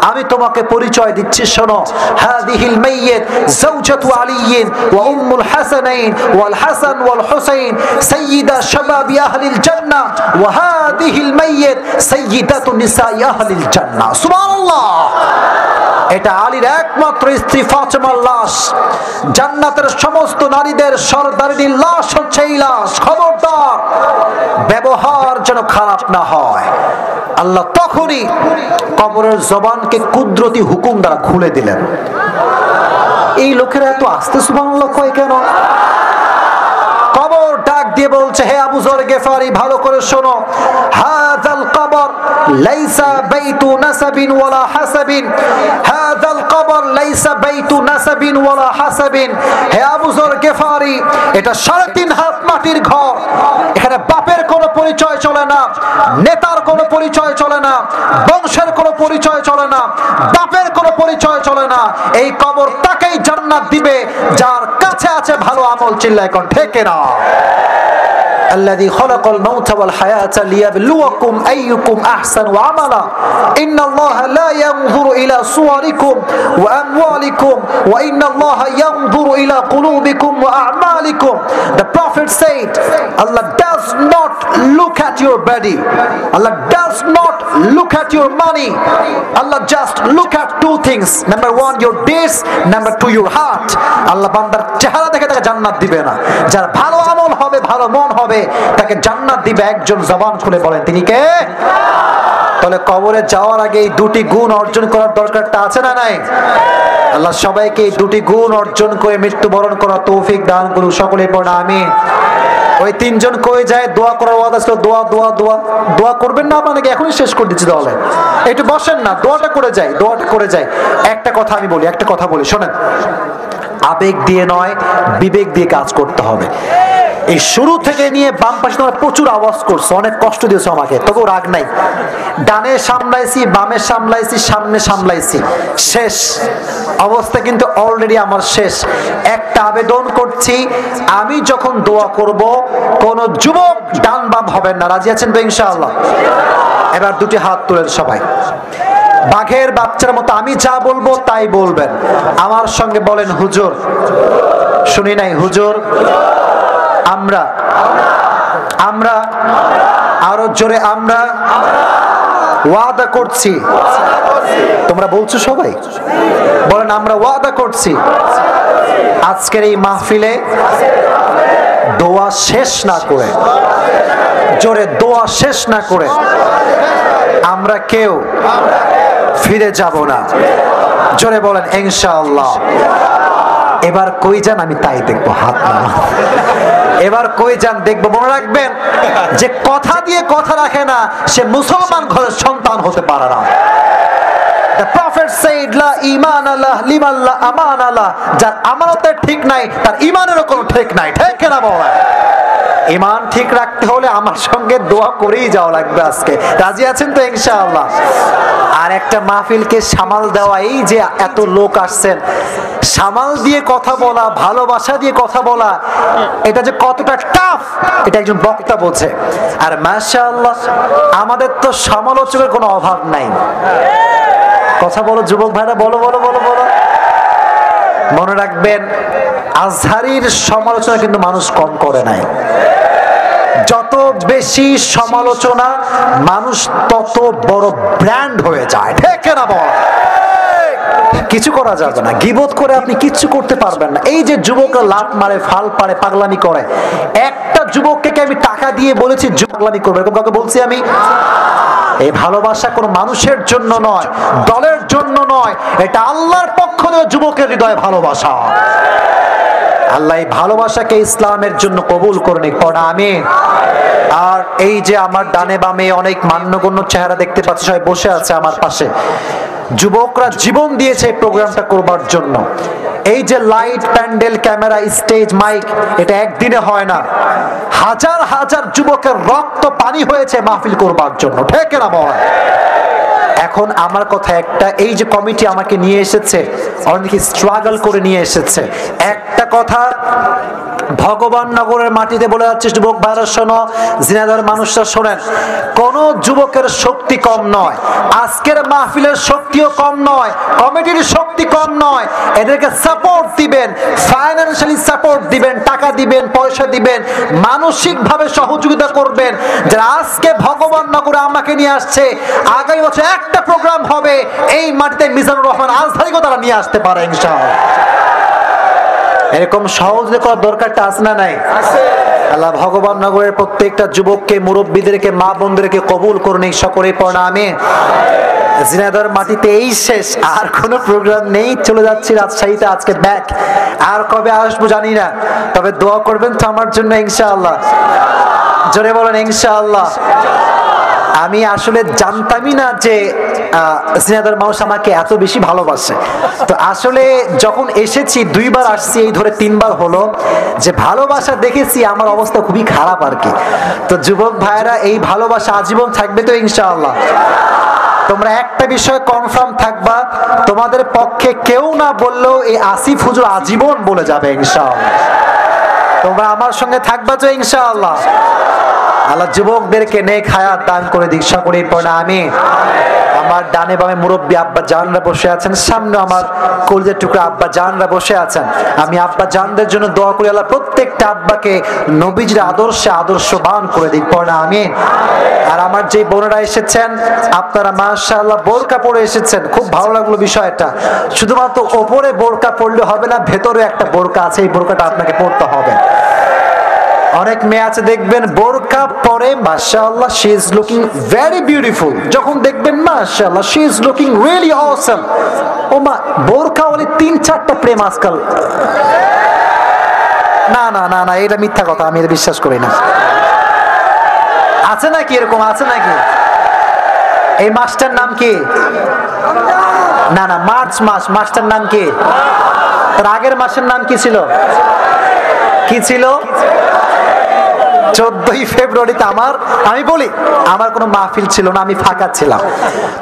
আমি তোমাকে পরিচয় দিচ্ছি, শোনো। হাদিহিল মাইয়িত যাওজাতু আলিয়্যিন ওয়া উম্মুল হাসানাইন ওয়াল হাসান ওয়াল হুসাইন সাইয়্যিদা শাবাবি আহলিল জান্নাহ ওয়া হাদিহিল মাইয়িত সাইয়্যিদাতু নিসাই আহলিল জান্নাহ। সুবহানাল্লাহ। এটা আলীর একমাত্র স্ত্রী ফাতেমার লাশ। জান্নাতের সমস্ত নারীদের সরদারিনীর লাশ হচ্ছে এই লাশ। খবরদার, ব্যবহার যেন খারাপ না হয়। আল্লাহ তখনই কবরের জবানকে কুদরতি হুকুম দ্বারা খুলে দিলেন। এই লোকেরা এত আস্তে সুবহানাল্লাহ কয় কেন? কবর ডাক দিয়ে বলছে, হে আবু যর গিফারি, ভালো করে শোনো। হাযাল কবর লাইসা বাইতু নাসাবিন ওয়ালা হাসাবিন, হাযাল কবর লাইসা বাইতু নাসাবিন ওয়ালা হাসাবিন। হে আবু যর গিফারি, এটা 3.5 হাত মাটির ঘর। এখানে বাপের কোনো পরিচয় চলে না, নেতার কোনো পরিচয় চলে না, বংশের কোনো পরিচয় চলে না, বাপের কোনো পরিচয় চলে না। এই কবর তাকেই জান্নাত দিবে যার কাছে আছে ভালো আমল। চিল্লায় কোন ঠিক না? الذي خلق الموت والحياة ليبلوكم أيكم أحسن عملا إن الله لا ينظر إلى صوركم وأموالكم وإن الله ينظر إلى قلوبكم وأعمالكم. The Prophet said, Allah does not look at your body, Allah does not look at your money, Allah just look at two things. Number one, your deeds. Number two, your heart. Allah বান্দার চেহারা দেখে তাকে জান্নাত দিবে না। যার ভালো আমল হবে, ভালো মন হবে, তাকে জান্নাত দিবে একজন। জবান খুলে বলেন তিনি কে? তাহলে কবরে যাওয়ার আগে এই দুটি গুণ অর্জন করার দরকারটা আছে না নাই? আল্লাহ সবাইকে এই দুটি গুণ অর্জন করে মৃত্যুবরণ করার তৌফিক দান করুন। সকলে পড়া আমিন। ওই তিনজন কই যায়? দোয়া করার ওয়াদা ছিল। দোয়া দোয়া দোয়া দোয়া করবেন না আপনাকে? এখনই শেষ করে দিচ্ছি। তাহলে একটু বসেন না, দোয়াটা করে যাই, দোয়াটা করে যাই। একটা কথা আমি বলি, একটা কথা বলি, শোনেন। আবেগ দিয়ে নয়, বিবেক দিয়ে কাজ করতে হবে। এই শুরু থেকে নিয়ে বাম পাশে তোমরা প্রচুর আওয়াজ করছো, অনেক কষ্ট দিয়েছো আমাকে, তবুও রাগ নাই। ডানে সামলাইছি, বামে সামলাইছি, সামনে সামলাইছি, শেষ অবস্থা কিন্তু অলরেডি আমার শেষ। একটা আবেদন করছি, আমি যখন দোয়া করব কোন যুবক ডান বাম হবেন না। রাজি আছেন তো ইনশাআল্লাহ? এবার দুটি হাত তুলেন সবাই, বাঘের বাচ্চার মতো আমি যা বলবো তাই বলবেন। আমার সঙ্গে বলেন হুজুর। শুনি নাই হুজুর। আমরা আমরা আরো জোরে আমরা ওয়াদা করছি। তোমরা বলছো সবাই? বলেন আমরা ওয়াদা করছি আজকের এই মাহফিলে দোয়া শেষ না করে, জোরে দোয়া শেষ না করে আমরা কেউ ফিরে যাব না। জোরে বলেন ইনশাআল্লাহ। এবার কই যান আমি তাই দেখবো। হাত নামা। এবার কই যান দেখবো। মনে রাখবেন, যে কথা দিয়ে কথা রাখে না সে মুসলমান ঘরের সন্তান হতে পারে না। The Prophet said, La iman Allah liman la aman Allah. যার আমানতের ঠিক নাই তার ইমানেরও কোনো ঠিক নাই। ঠিক কিনা বলেন? ইমান ঠিক রাখতে হলে আমার সঙ্গে দোয়া করেই যাওয়া লাগবে আজকে। রাজি আছেন তো ইনশাআল্লাহ? আর আর একটা মাহফিলকে সামাল দেওয়া, এই যে এত লোক আসছেন, সামাল দিয়ে কথা বলা, ভালোবাসা দিয়ে কথা বলা, এটা যে কতটা টাফ এটা একজন বক্তা বোঝে। আর মাশাআল্লাহ আমাদের তো সমালোচকের কোনো অভাব নাই। কথা বলো যুবক ভাইরা, বলো বলো বলো বলো। মনে রাখবেন আজহারীর সমালোচনা কিন্তু মানুষ কম করে নাই। যত বেশি সমালোচনা মানুষ তত বড় ব্র্যান্ড হয়ে যায়, ঠিক না বল? কিছু করা যাবে না, গীবত করে আপনি কিচ্ছু করতে পারবেন না। এই যে যুবকরা লাত মারে, ফাল পারে, পাগলামি করে, একটা যুবককে আমি টাকা দিয়ে বলেছি পাগলামি করবে, এরকম কাউকে বলছি আমি? এই ভালোবাসা কোনো মানুষের জন্য নয়, দলের জন্য নয়, এটা আল্লাহর পক্ষ থেকে যুবকের হৃদয়ে ভালোবাসা। আল্লাহ এই ভালোবাসাকে ইসলামের জন্য কবুল করে নিক, পড়া আমিন। আর এই যে আমার ডানে বামে অনেক মান্যগণ্য চেহারা দেখতে পাচ্ছি, সবাই বসে আছে আমার পাশে। যুবকরা জীবন দিয়েছে এই প্রোগ্রামটা করবার জন্য। এই যে light, pandal, camera, stage, mic, এটা একদিনে হয় না। হাজার হাজার যুবকের রক্ত পানি হয়েছে মাহফিল করবার জন্য, ঠিক না বল? এখন আমার কথা একটা, এই যে কমিটি আমাকে নিয়ে এসেছে, অনেকে স্ট্রাগল করে নিয়ে এসেছে। একটা কথা ভগবান নগরের মাটিতে বলে যাচ্ছে, যুবক ভাইরা শোনো, ঝিনাইদহের মানুষরা শোনেন, কোন যুবকের শক্তি কম নয়, আজকের মাহফিলের শক্তিও কম নয়, কমিটির শক্তি কম নয়। এদেরকে সাপোর্ট দিবেন, ফাইন্যান্সিয়ালি সাপোর্ট দিবেন, টাকা দিবেন, পয়সা দিবেন, মানসিক ভাবে সহযোগিতা করবেন। যারা আজকে ভগবান নগরে আমাকে নিয়ে আসছে, আগামী বছর একটা প্রোগ্রাম হবে এই মাটিতে মিজানুর রহমান আজহারীকে তারা নিয়ে আসতে পারে ইনশাআল্লাহ। এরকম সহযোগিতা করার দরকারটা আছে না নাই? আল্লাহ ভগবান নগরের প্রত্যেকটা যুবককে, মুরব্বীদেরকে, মা বোনদেরকে কবুল করুন, সকলেই পড়া আমিন। ঝিনাইদহের মাটিতে এই শেষ, আর কোনো প্রোগ্রাম নেই, চলে যাচ্ছি রাজশাহীতে আজকে ব্যাক। আর কবে আসবো জানি না, তবে দোয়া করবেন তো আমার জন্য ইনশাআল্লাহ। জোরে বলেন ইনশাআল্লাহ। আমি আসলে জানতামই না যে ঝিনাইদহের মানুষ আমাকে এত বেশি ভালোবাসে। তো আসলে যখন এসেছি, দুইবার আসছি, এই ধরে তিনবার হলো, যে ভালোবাসা দেখেছি, আমার অবস্থা খুবই খারাপ আর কি। তো যুবক ভাইরা, এই ভালোবাসা আজীবন থাকবে তো ইনশাআল্লাহ? তোমরা একটা বিষয় কনফার্ম থাকবা, তোমাদের পক্ষে কেউ না বললেও এই আসিফ হুজুর আজীবন বলে যাবে ইনশাআল্লাহ। তোমরা আমার সঙ্গে থাকবা তো ইনশাআল্লাহ? আল্লাহ যুবকদেরকে নেক হায়াত দান করে দিক, সকলেই পড়া আমিন। আমার ডানে বামে মুরব্বী আব্বা জানরা বসে আছেন, সামনে আমার কলিজার টুকরা আব্বা জানরা বসে আছেন। আমি আব্বা জানদের জন্য দোয়া করি, আল্লাহ প্রত্যেকটা আব্বাকে নবীজির আদর্শে আদর্শবান করে দিক, পড়া আমিন। আর আমার যে বোনেরা এসেছেন, আপনারা মাশাআল্লাহ বোরকা পরে এসেছেন, খুব ভালো লাগলো বিষয়টা। শুধুমাত্র ওপরে বোরকা পরলে হবে না, ভেতরে একটা বোরকা আছে, এই বোরকাটা আপনাকে পরতে হবে। অনেক মেয়ে আছে দেখবেন বোরকা পরে, মাশাআল্লাহ she is looking very beautiful, যখন দেখবেন মাশাআল্লাহ she is looking really awesome. ও মা, বোরকা ওলি 3-4টা প্রেম আজকাল। না না না না, এটা মিথ্যা কথা, আমি এটা বিশ্বাস করি না। আছে নাকি এরকম? আছে নাকি? এই মাসটার নাম কি? না না, মার্চ মাস, মাসটার নাম কি? তার আগের মাসের নাম কি ছিল? কি ছিল? 14ই ফেব্রুয়ারিতে আমি বলি, আমার কোনো মাহফিল ছিল না, আমি ফাঁকা ছিলাম।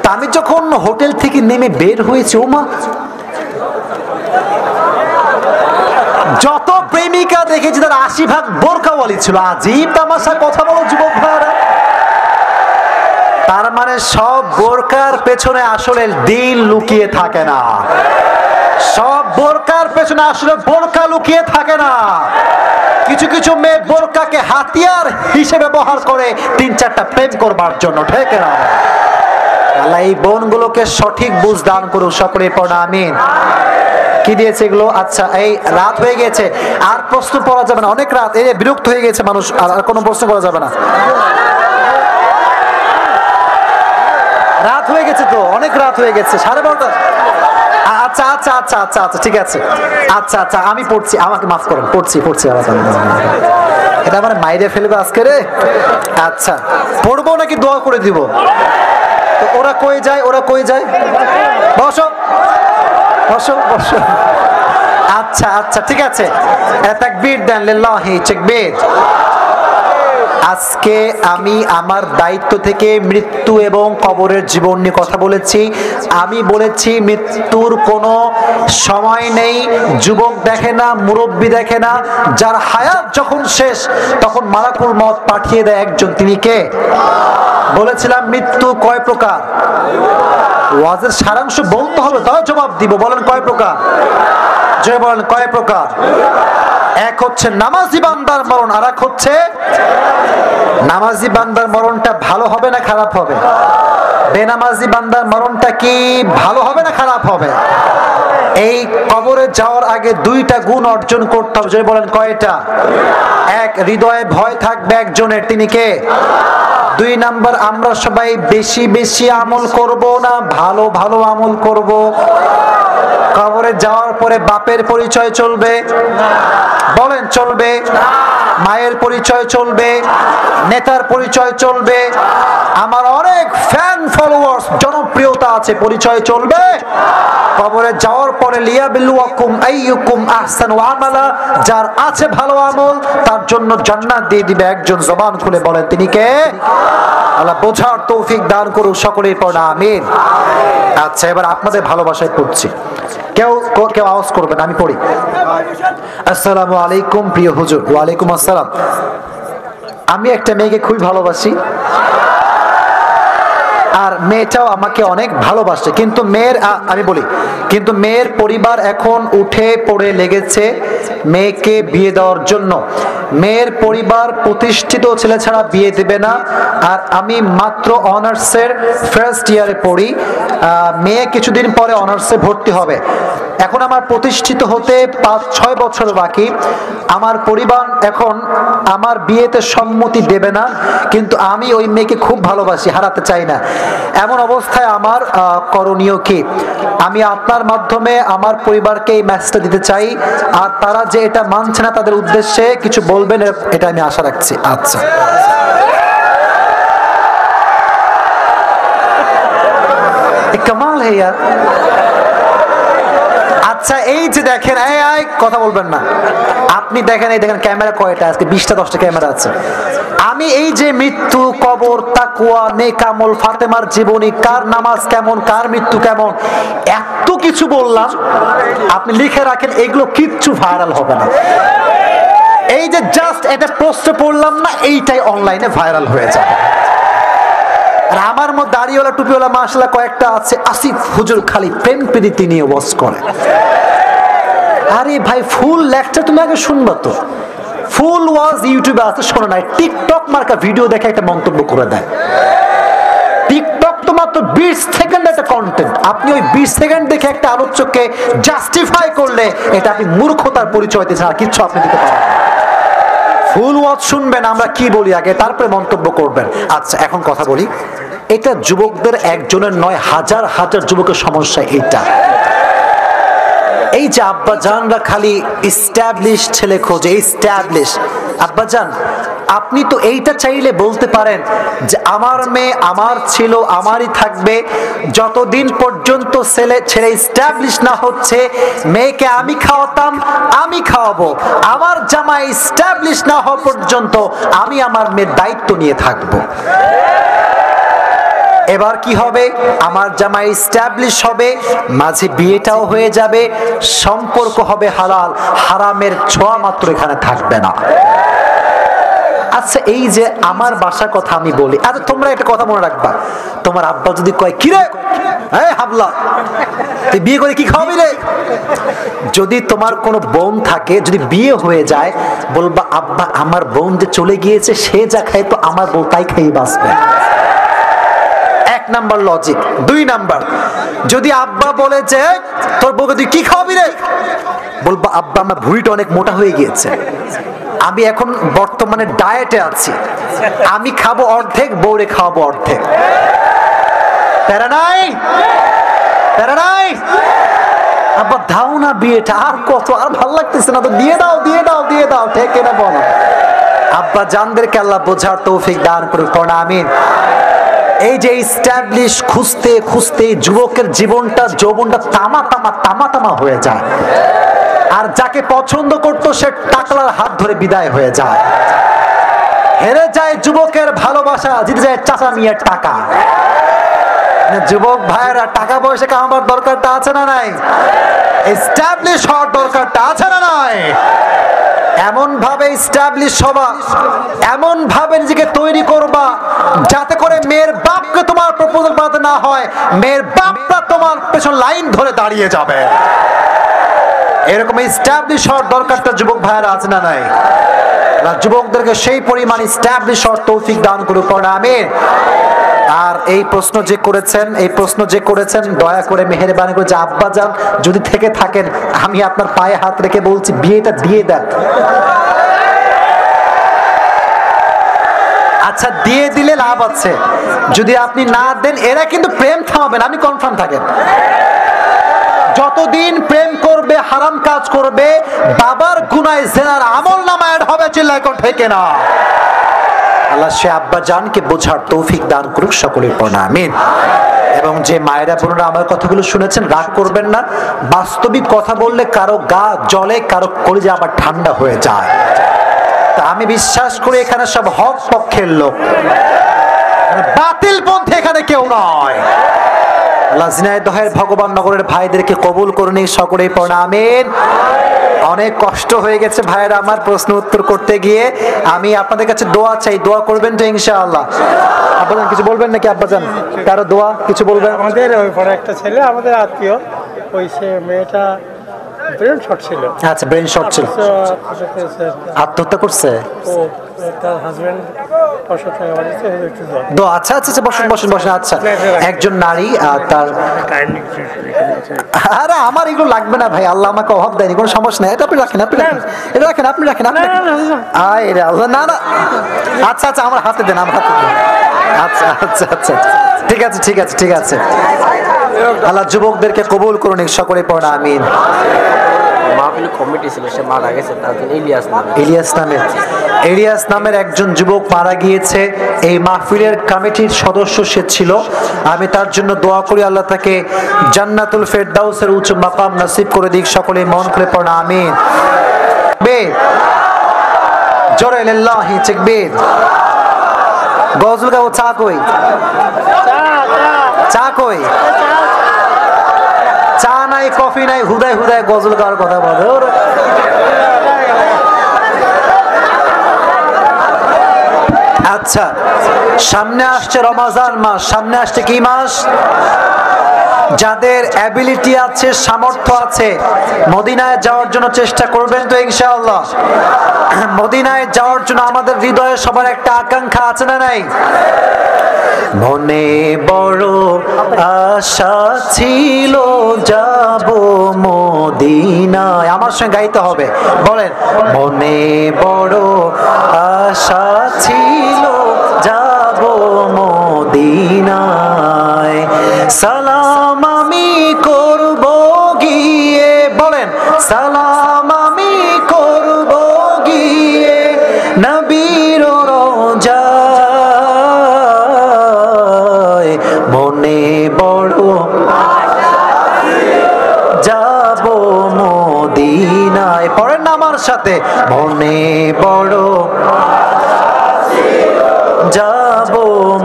তা আমি যখন হোটেল থেকে নেমে বের হয়েছি, ও মা, যত প্রেমিকা দেখেছি তার 80% বোরকাওয়ালি ছিল। আজীব তামাশা, কথা বলো যুবক ভাইরা। তার মানে সব বোরকার পেছনে আসলে দিন লুকিয়ে থাকে না, সব বোরকার পেছনে আসলে বোরকা লুকিয়ে থাকে না। কিছু কিছু মেয়ে বোরকাকে হাতিয়ার হিসেবে ব্যবহার করে 3-4টা প্রেম করবার জন্য, ঠিক না? আল্লাহ এই বোনগুলোকে সঠিক বুঝ দান করুক, সকলে পড়া আমিন। কি দিয়েছে এগুলো? আচ্ছা, এই রাত হয়ে গেছে, আর প্রশ্ন পড়া যাবে না, অনেক রাত, এই বিরক্ত হয়ে গেছে মানুষ, আর কোনো প্রশ্ন করা যাবে না। রাত হয়ে গেছে তো, অনেক রাত হয়ে গেছে, 12:30। আচ্ছা আচ্ছা আচ্ছা আচ্ছা আচ্ছা, ঠিক আছে, আচ্ছা আচ্ছা, আমি পড়ছি, আমাকে মাফ করেন, পড়ছি। এটা আমার মাইরে ফেলবে আজকে রে। আচ্ছা, পড়বো নাকি দোয়া করে দিব? তো ওরা কই যায়? বসো বসো বসো। আচ্ছা আচ্ছা, ঠিক আছে, তাকবীর দেন, লিল্লাহি তাকবীর। আজকে আমি আমার দায়িত্ব থেকে মৃত্যু এবং কবরের জীবন নিয়ে কথা বলেছি। আমি বলেছি মৃত্যুর কোনো সময় নেই, যুবক দেখে না, মুরব্বী দেখে না, যার হায়াত যখন শেষ তখন মালাকুল মউত পাঠিয়ে দেয় একজন, তিনি কে? বলেছিলাম মৃত্যু কয় প্রকার? ওয়াজের সারাংশ বলতে হবে, তাও জবাব দিব। বলেন কয় প্রকার? যে বলেন কয় প্রকার? এক হচ্ছে নামাজি বান্দার মরণ, আর এক হচ্ছে নামাজি বান্দার মরণটা ভালো হবে না খারাপ হবে? বেনামাজি বান্দার মরণটা কি ভালো হবে না খারাপ হবে? এই কবরে যাওয়ার আগে দুইটা গুণ অর্জন করতে হবে। যে বলেন কয়টা? এক, হৃদয়ে ভয় থাকবে একজনের, তিনি কে? দুই নাম্বার, আমরা সবাই বেশি বেশি আমল করব না ভালো ভালো আমল করব? কবরে যাওয়ার পরে বাপের পরিচয় চলবে? বলেন চলবে? মায়ের পরিচয় চলবে? নেতার পরিচয় চলবে? আমার অনেক ফ্যান ফলোয়ার্স, জনপ্রিয়তা আছে, পরিচয় চলবে? কবরে যাওয়ার পরে লিয়াবিলুয়াকুম আইয়ুকুম আহসানু আমালা, যার আছে ভালো আমল তার জন্য জান্নাত দিয়ে দিবে একজন। জবান খুলে বলেন তিনি কে? আল্লাহ বোঝার তৌফিক দান করুন সকলেই পড়া আমিন। আচ্ছা, এবার আপনাদের ভালোবাসায় পড়ছি। কেউ কেউ আওয়াজ করবেন, আমি পড়ি। আসসালামু আলাইকুম প্রিয় হুজুর। ওয়ালাইকুম আসসালাম। আমি একটা মেয়েকে খুবই ভালোবাসি, আর মেয়েটাও আমাকে অনেক ভালোবাসে, কিন্তু মেয়ের আমি বলি কিন্তু মেয়ের পরিবার এখন উঠে পড়ে লেগেছে মেয়েকে বিয়ে দেওয়ার জন্য। মেয়ের পরিবার প্রতিষ্ঠিত ছেলে ছাড়া বিয়ে দেবে না, আর আমি মাত্র অনার্সের ফার্স্ট ইয়ারে পড়ি। মেয়ে কিছুদিন পরে অনার্সে ভর্তি হবে। এখন আমার প্রতিষ্ঠিত হতে 5-6 বছর বাকি। আমার পরিবার এখন আমার বিয়েতে সম্মতি দেবে না, কিন্তু আমি ওই মেয়েকে খুব ভালোবাসি, হারাতে চাই না। এমন অবস্থায় আমার করণীয় কি? আমি আপনার মাধ্যমে আমার পরিবারকে এই মেসেজটা দিতে চাই, আর তারা যে এটা মানছে না তাদের উদ্দেশ্যে কিছু বলবেন, এটা আমি আশা রাখছি। আচ্ছা, কামাল হে ইয়ার। আচ্ছা, এই যে দেখেন, কথা বলবেন না আপনি, দেখেন এই দেখেন ক্যামেরা কয়টা? আজকে 20টা-10টা ক্যামেরা আছে। আমি এই যে মৃত্যু, কবর, তাকওয়া, নেক আমল, ফাতেমার জীবনী, কার নামাজ কেমন, কার মৃত্যু কেমন, এত কিছু বললাম, আপনি লিখে রাখেন, এগুলো কিচ্ছু ভাইরাল হবে না। এই যে জাস্ট এটা পোস্টে পড়লাম না, এইটাই অনলাইনে ভাইরাল হয়ে যাবে। আর আমার মধ্যে দাড়িওয়ালা টুপিওয়ালা মাশাআল্লাহ কয়েকটা আছে, আসিফ হুজুর খালি প্রেম প্রীতি নিয়ে ওয়াজ করে। আরে ভাই, ফুল লেকচার তুমি আগে শুনবা তো। ফুল ওয়াজ ইউটিউবে আছে, শোনো না। টিকটক মার্কা ভিডিও দেখে একটা মন্তব্য করে দেয়। টিকটক তো মাত্র 20 সেকেন্ড একটা কন্টেন্ট, আপনি ওই 20 সেকেন্ড দেখে একটা আলোচককে জাস্টিফাই করলে এটা আপনি মূর্খতার পরিচয় দিচ্ছেন, আর কিচ্ছু আপনি দিতে পারেন। ফুল ওয়াজ শুনবেন আমরা কি বলি আগে, তারপরে মন্তব্য করবেন। আচ্ছা, এখন কথা বলি। এটা যুবকদের একজনের নয়, হাজার হাজার যুবকের সমস্যা এটা। এই যে আব্বা জানরা খালি ইস্টাবলিশ ছেলে খোঁজে, ইস্টাবলিশ। আব্বা জান, আপনি তো এইটা চাইলে বলতে পারেন যে আমার মেয়ে আমার ছিল, আমারই থাকবে, যতদিন পর্যন্ত ছেলে ইস্টাবলিশ না হচ্ছে মেয়েকে আমি খাওয়াতাম, আমি খাওয়াবো, আমার জামাই ইস্টাবলিশ না হওয়া পর্যন্ত আমি আমার মেয়ের দায়িত্ব নিয়ে থাকবো। এবার কি হবে? আমার জামাই এস্টাবলিশ হবে, মাঝে বিয়েটাও হয়ে যাবে, সম্পর্ক হবে হালাল, হারামের ছোঁয়া মাত্র এখানে থাকবে না। আচ্ছা, এই যে আমার বাসার কথা আমি বলি, আচ্ছা তোমরা একটা কথা মনে রাখবা, তোমার আব্বা যদি কয় কি রে হাবলা তুই বিয়ে করে কি খাওয়াবি রে, যদি তোমার কোনো বোন থাকে, যদি বিয়ে হয়ে যায়, বলবা আব্বা আমার বোন যে চলে গিয়েছে, সে যা খায় তো আমার বউ তাই খাইয়ে বাঁচবে। Number logic. 2 নাম্বার, যদি আব্বা বলে যে তোর বউকে তুই কি খাওয়াবি রে, বলবা আব্বা আমার ভুঁড়িটা অনেক মোটা হয়ে গিয়েছে, আমি এখন বর্তমানে ডায়েটে আছি, আমি খাবো অর্ধেক, বউরে খাওয়াবো অর্ধেক। প্যারা নাই, প্যারা নাই। আব্বা দাও না বিয়েটা, আর কত, আর ভালো লাগতেছে না তো, দিয়ে দাও দিয়ে দাও দিয়ে দাও, ঠিক না বলো? আব্বা জানদেরকে আল্লাহ বোঝার তৌফিক দান করুন, পড়া আমিন। এই যে এস্টাবলিশ খুঁজতে খুঁজতে যুবকের জীবনটা, যৌবনটা তামা তামা তামা তামা হয়ে যায়, আর যাকে পছন্দ করতো সে টাকলার হাত ধরে বিদায় হয়ে যায়। হেরে যায় যুবকের ভালোবাসা, জিতে যায় চাচা মিয়ার টাকা। যুবক ভাইয়েরা, টাকা পয়সা কামাবার দরকারটা আছে না নাই? এস্টাবলিশ হওয়ার দরকারটা আছে না নাই? এমন ভাবে এস্টাবলিশ হবা, এমন ভাবে নিজেকে তৈরি করবা যাতে করে মেয়ের বাপকে তোমার প্রপোজাল বানাতে না হয়, মেয়ের বাপটা তোমার পেছন লাইন ধরে দাঁড়িয়ে যাবে। এরকম এস্টাবলিশ হওয়ার দরকারটা যুবক ভাইয়েরা আছে না নাই? যুবকদেরকে সেই পরিমাণ এস্টাবলিশ হওয়ার তৌফিক দান করুক, পড়া আমিন। আর এই প্রশ্ন যে করেছেন দয়া করে মেহেরবানি করে, যে আব্বা যান যদি থেকে থাকেন, আমি আপনার পায়ে হাত রেখে বলছি বিয়েটা দিয়ে দেন। আচ্ছা, দিয়ে দিলে লাভ আছে, যদি আপনি না দেন এরা কিন্তু প্রেম থামাবেন, আপনি কনফার্ম থাকেন। যতদিন প্রেম করবে, হারাম কাজ করবে, বাবার গুনায় জেনার আমলনামায় অ্যাড হবে। চিল্লায় কোন ঠিক না? আল্লাহ সে আব্বা জানকে বোঝার তৌফিক দান করুক, সকলের পড়া আমিন। এবং যে মায়েরা বোনেরা আমার কথাগুলো শুনেছেন, রাগ করবেন না। বাস্তবিক কথা বললে কারো গা জ্বলে, কারো কলিজা আবার ঠান্ডা হয়ে যায়। তা আমি বিশ্বাস করি এখানে সব হক পক্ষের লোক, বাতিল পন্থী এখানে কেউ নয়। আল্লাহ ঝিনাইদহের ভগবান নগরের ভাইদেরকে কবুল করুন, সকলেই পড়া আমিন। অনেক কষ্ট হয়ে গেছে ভাইয়েরা আমার প্রশ্ন উত্তর করতে গিয়ে। আমি আপনাদের কাছে দোয়া চাই, দোয়া করবেন তো ইনশাআল্লাহ? আব্বাজান কিছু বলবেন নাকি? আব্বাজান কারো দোয়া কিছু বলবেন? আমাদের ওই পরে একটা ছেলে, আমাদের আত্মীয়, ওই সে মেয়েটা ব্রেন শট ছিল। আচ্ছা, ব্রেন শট ছিল, আত্মহত্যা করছে। তার হাজবেন্ড আচ্ছা আচ্ছা আচ্ছা, বসেন বসেন বসেন। আচ্ছা, একজন নারী তার, আরে আমার এগুলো লাগবে না ভাই, আল্লাহ আমাকে অভাব দেয়নি, কোনো সমস্যা নেই। এটা আপনি রাখেন, আপনি রাখেন, এটা রাখেন, আপনি রাখেন, আপনি আরে আল্লাহ, না না, আচ্ছা আচ্ছা, আমার হাতে দেন, আমার হাতে দেন। আচ্ছা আচ্ছা আচ্ছা, ঠিক আছে ঠিক আছে ঠিক আছে। আল্লাহ যুবকদেরকে কবুল করুন, সকলে পড়া আমিন। কমিটি ছিল, সে মারা গেছে, তার ইলিয়াস নামের একজন যুবক মারা গিয়েছে। এই মাহফিলের কমিটির সদস্য সে ছিল। আমি তার জন্য দোয়া করি, আল্লাহ তাকে জান্নাতুল ফেরদাউসের উচ্চ মাকাম নসিব করে দিক, সকলে মন খুলে পড়া আমিন। জোরে লিল্লাহি তাকবীর। গজল গাও, চা কই? চা কই? চা নাই, কফি নাই, হুদায় হুদায় গজল গাওয়ার কথা বলে। আচ্ছা, সামনে আসছে রমজান মাস, সামনে আসছে কি মাস? যাদের অ্যাবিলিটি আছে, সামর্থ্য আছে, মদিনায় যাওয়ার জন্য চেষ্টা করবেন তো ইনশাআল্লাহ? মদিনায় যাওয়ার জন্য আমাদের হৃদয়ে সবার একটা আকাঙ্ক্ষা আছে না নাই? মনে বড় আশা ছিল যাব মদিনায়। আমার সঙ্গে গাইতে হবে, বলেন। মনে বড় আশা ছিল যাব মদিনায়, সালাম আমি করব গিয়ে, বলেন। সালাম আমি করব গিয়ে নবীর রওজায়, মনে বড় যাব মদিনায়। পড়েন না আমার সাথে, মনে বড় যাব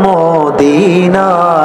মদিনায়।